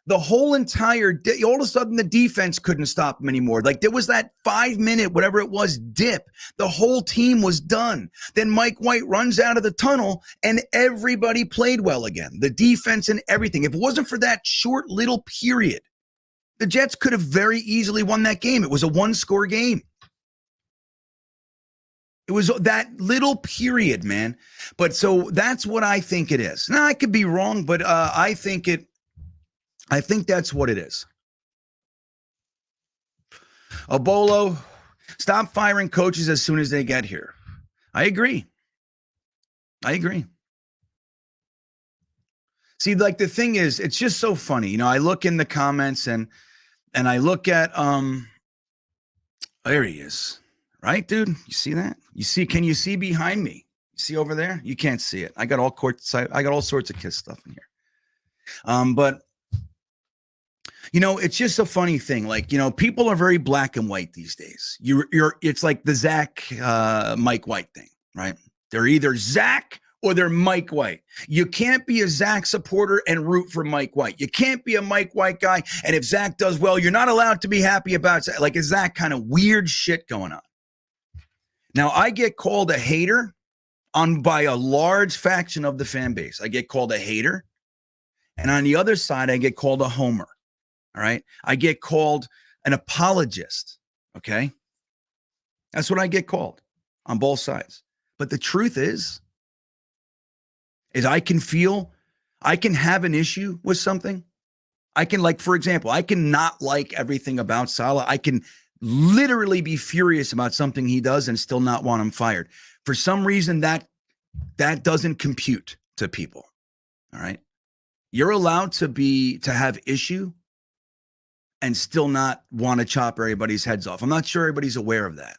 The whole entire day, all of a sudden the defense couldn't stop them anymore. Like there was that 5-minute, whatever it was, dip. The whole team was done. Then Mike White runs out of the tunnel and everybody played well again. The defense and everything. If it wasn't for that short little period, the Jets could have very easily won that game. It was a 1-score game. It was that little period, man. But so that's what I think it is. Now, I could be wrong, but I think that's what it is. Obolo, stop firing coaches as soon as they get here. I agree. See, like the thing is, it's just so funny. I look in the comments and I look at there he is. Right, dude? You see that? Can you see behind me? You see over there? You can't see it. I got all sorts of KISS stuff in here. But it's just a funny thing. Like, people are very black and white these days. It's like the Zach Mike White thing, right? They're either Zach or they're Mike White. You can't be a Zach supporter and root for Mike White. You can't be a Mike White guy. And if Zach does well, you're not allowed to be happy about it. Like, it's that kind of weird shit going on. Now, I get called a hater by a large faction of the fan base. I get called a hater. And on the other side, I get called a homer. All right. I get called an apologist. Okay. That's what I get called on both sides. But the truth is I can have an issue with something. I can, like, for example, I can not like everything about Saleh. I can literally be furious about something he does and still not want him fired. For some reason, that doesn't compute to people. All right. You're allowed to have issue and still not want to chop everybody's heads off. I'm not sure everybody's aware of that.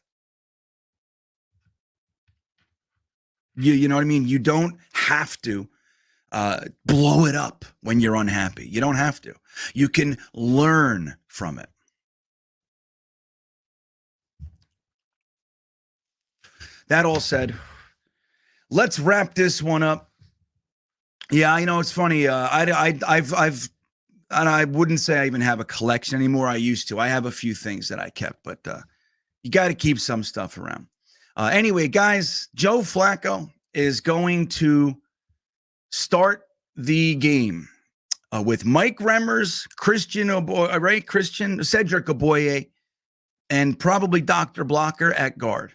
You know what I mean? You don't have to blow it up when you're unhappy. You don't have to. You can learn from it. That all said, let's wrap this one up. Yeah, it's funny. I wouldn't say I even have a collection anymore. I used to. I have a few things that I kept, but you got to keep some stuff around. Anyway, guys, Joe Flacco is going to start the game with Mike Remmers, Cedric Oboye, and probably Dr. Blocker at guard.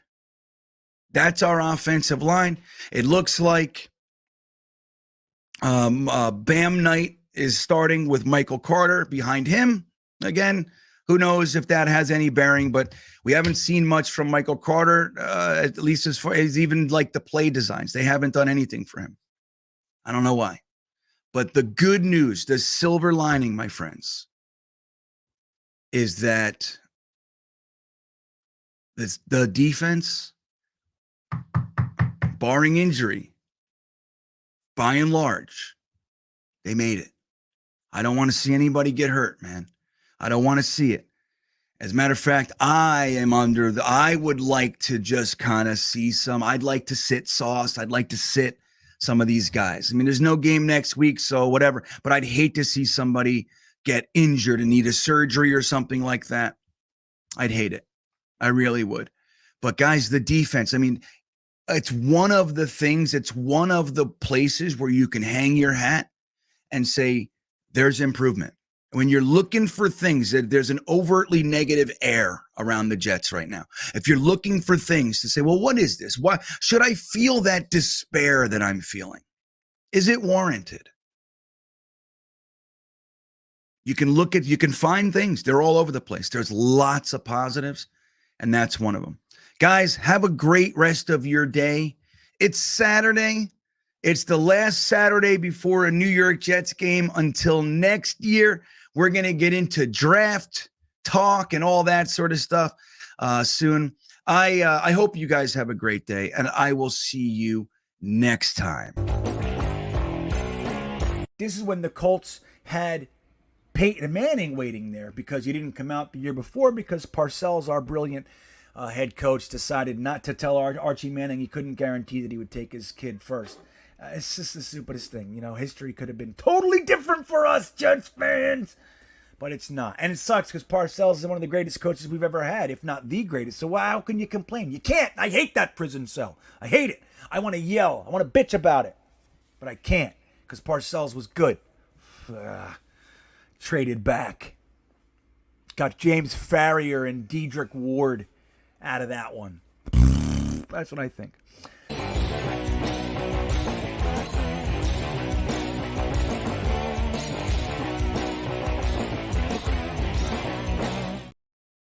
That's our offensive line. It looks like Bam Knight is starting with Michael Carter behind him. Again, who knows if that has any bearing, but we haven't seen much from Michael Carter, at least as far as even like the play designs. They haven't done anything for him. I don't know why. But the good news, the silver lining, my friends, is that the defense, barring injury, by and large, they made it. I don't want to see anybody get hurt, man. I don't want to see it. As a matter of fact, I would like to just kind of see I'd like to sit Sauce. I'd like to sit some of these guys. I mean, there's no game next week, so whatever. But I'd hate to see somebody get injured and need a surgery or something like that. I'd hate it. I really would. But guys, the defense, I mean, it's one of the things, it's one of the places where you can hang your hat and say, there's improvement. When you're looking for things, there's an overtly negative air around the Jets right now. If you're looking for things to say, well, what is this? Why should I feel that despair that I'm feeling? Is it warranted? You can find things. They're all over the place. There's lots of positives, and that's one of them. Guys, have a great rest of your day. It's Saturday. It's the last Saturday before a New York Jets game until next year. We're going to get into draft talk and all that sort of stuff soon. I hope you guys have a great day, and I will see you next time. This is when the Colts had Peyton Manning waiting there because he didn't come out the year before because Parcells, our brilliant head coach, decided not to tell Archie Manning he couldn't guarantee that he would take his kid first. It's just the stupidest thing. You know, history could have been totally different for us, Jets fans. But it's not. And it sucks because Parcells is one of the greatest coaches we've ever had, if not the greatest. So how can you complain? You can't. I hate that prison cell. I hate it. I want to yell. I want to bitch about it. But I can't because Parcells was good. Traded back. Got James Farrier and Dedrick Ward out of that one. That's what I think.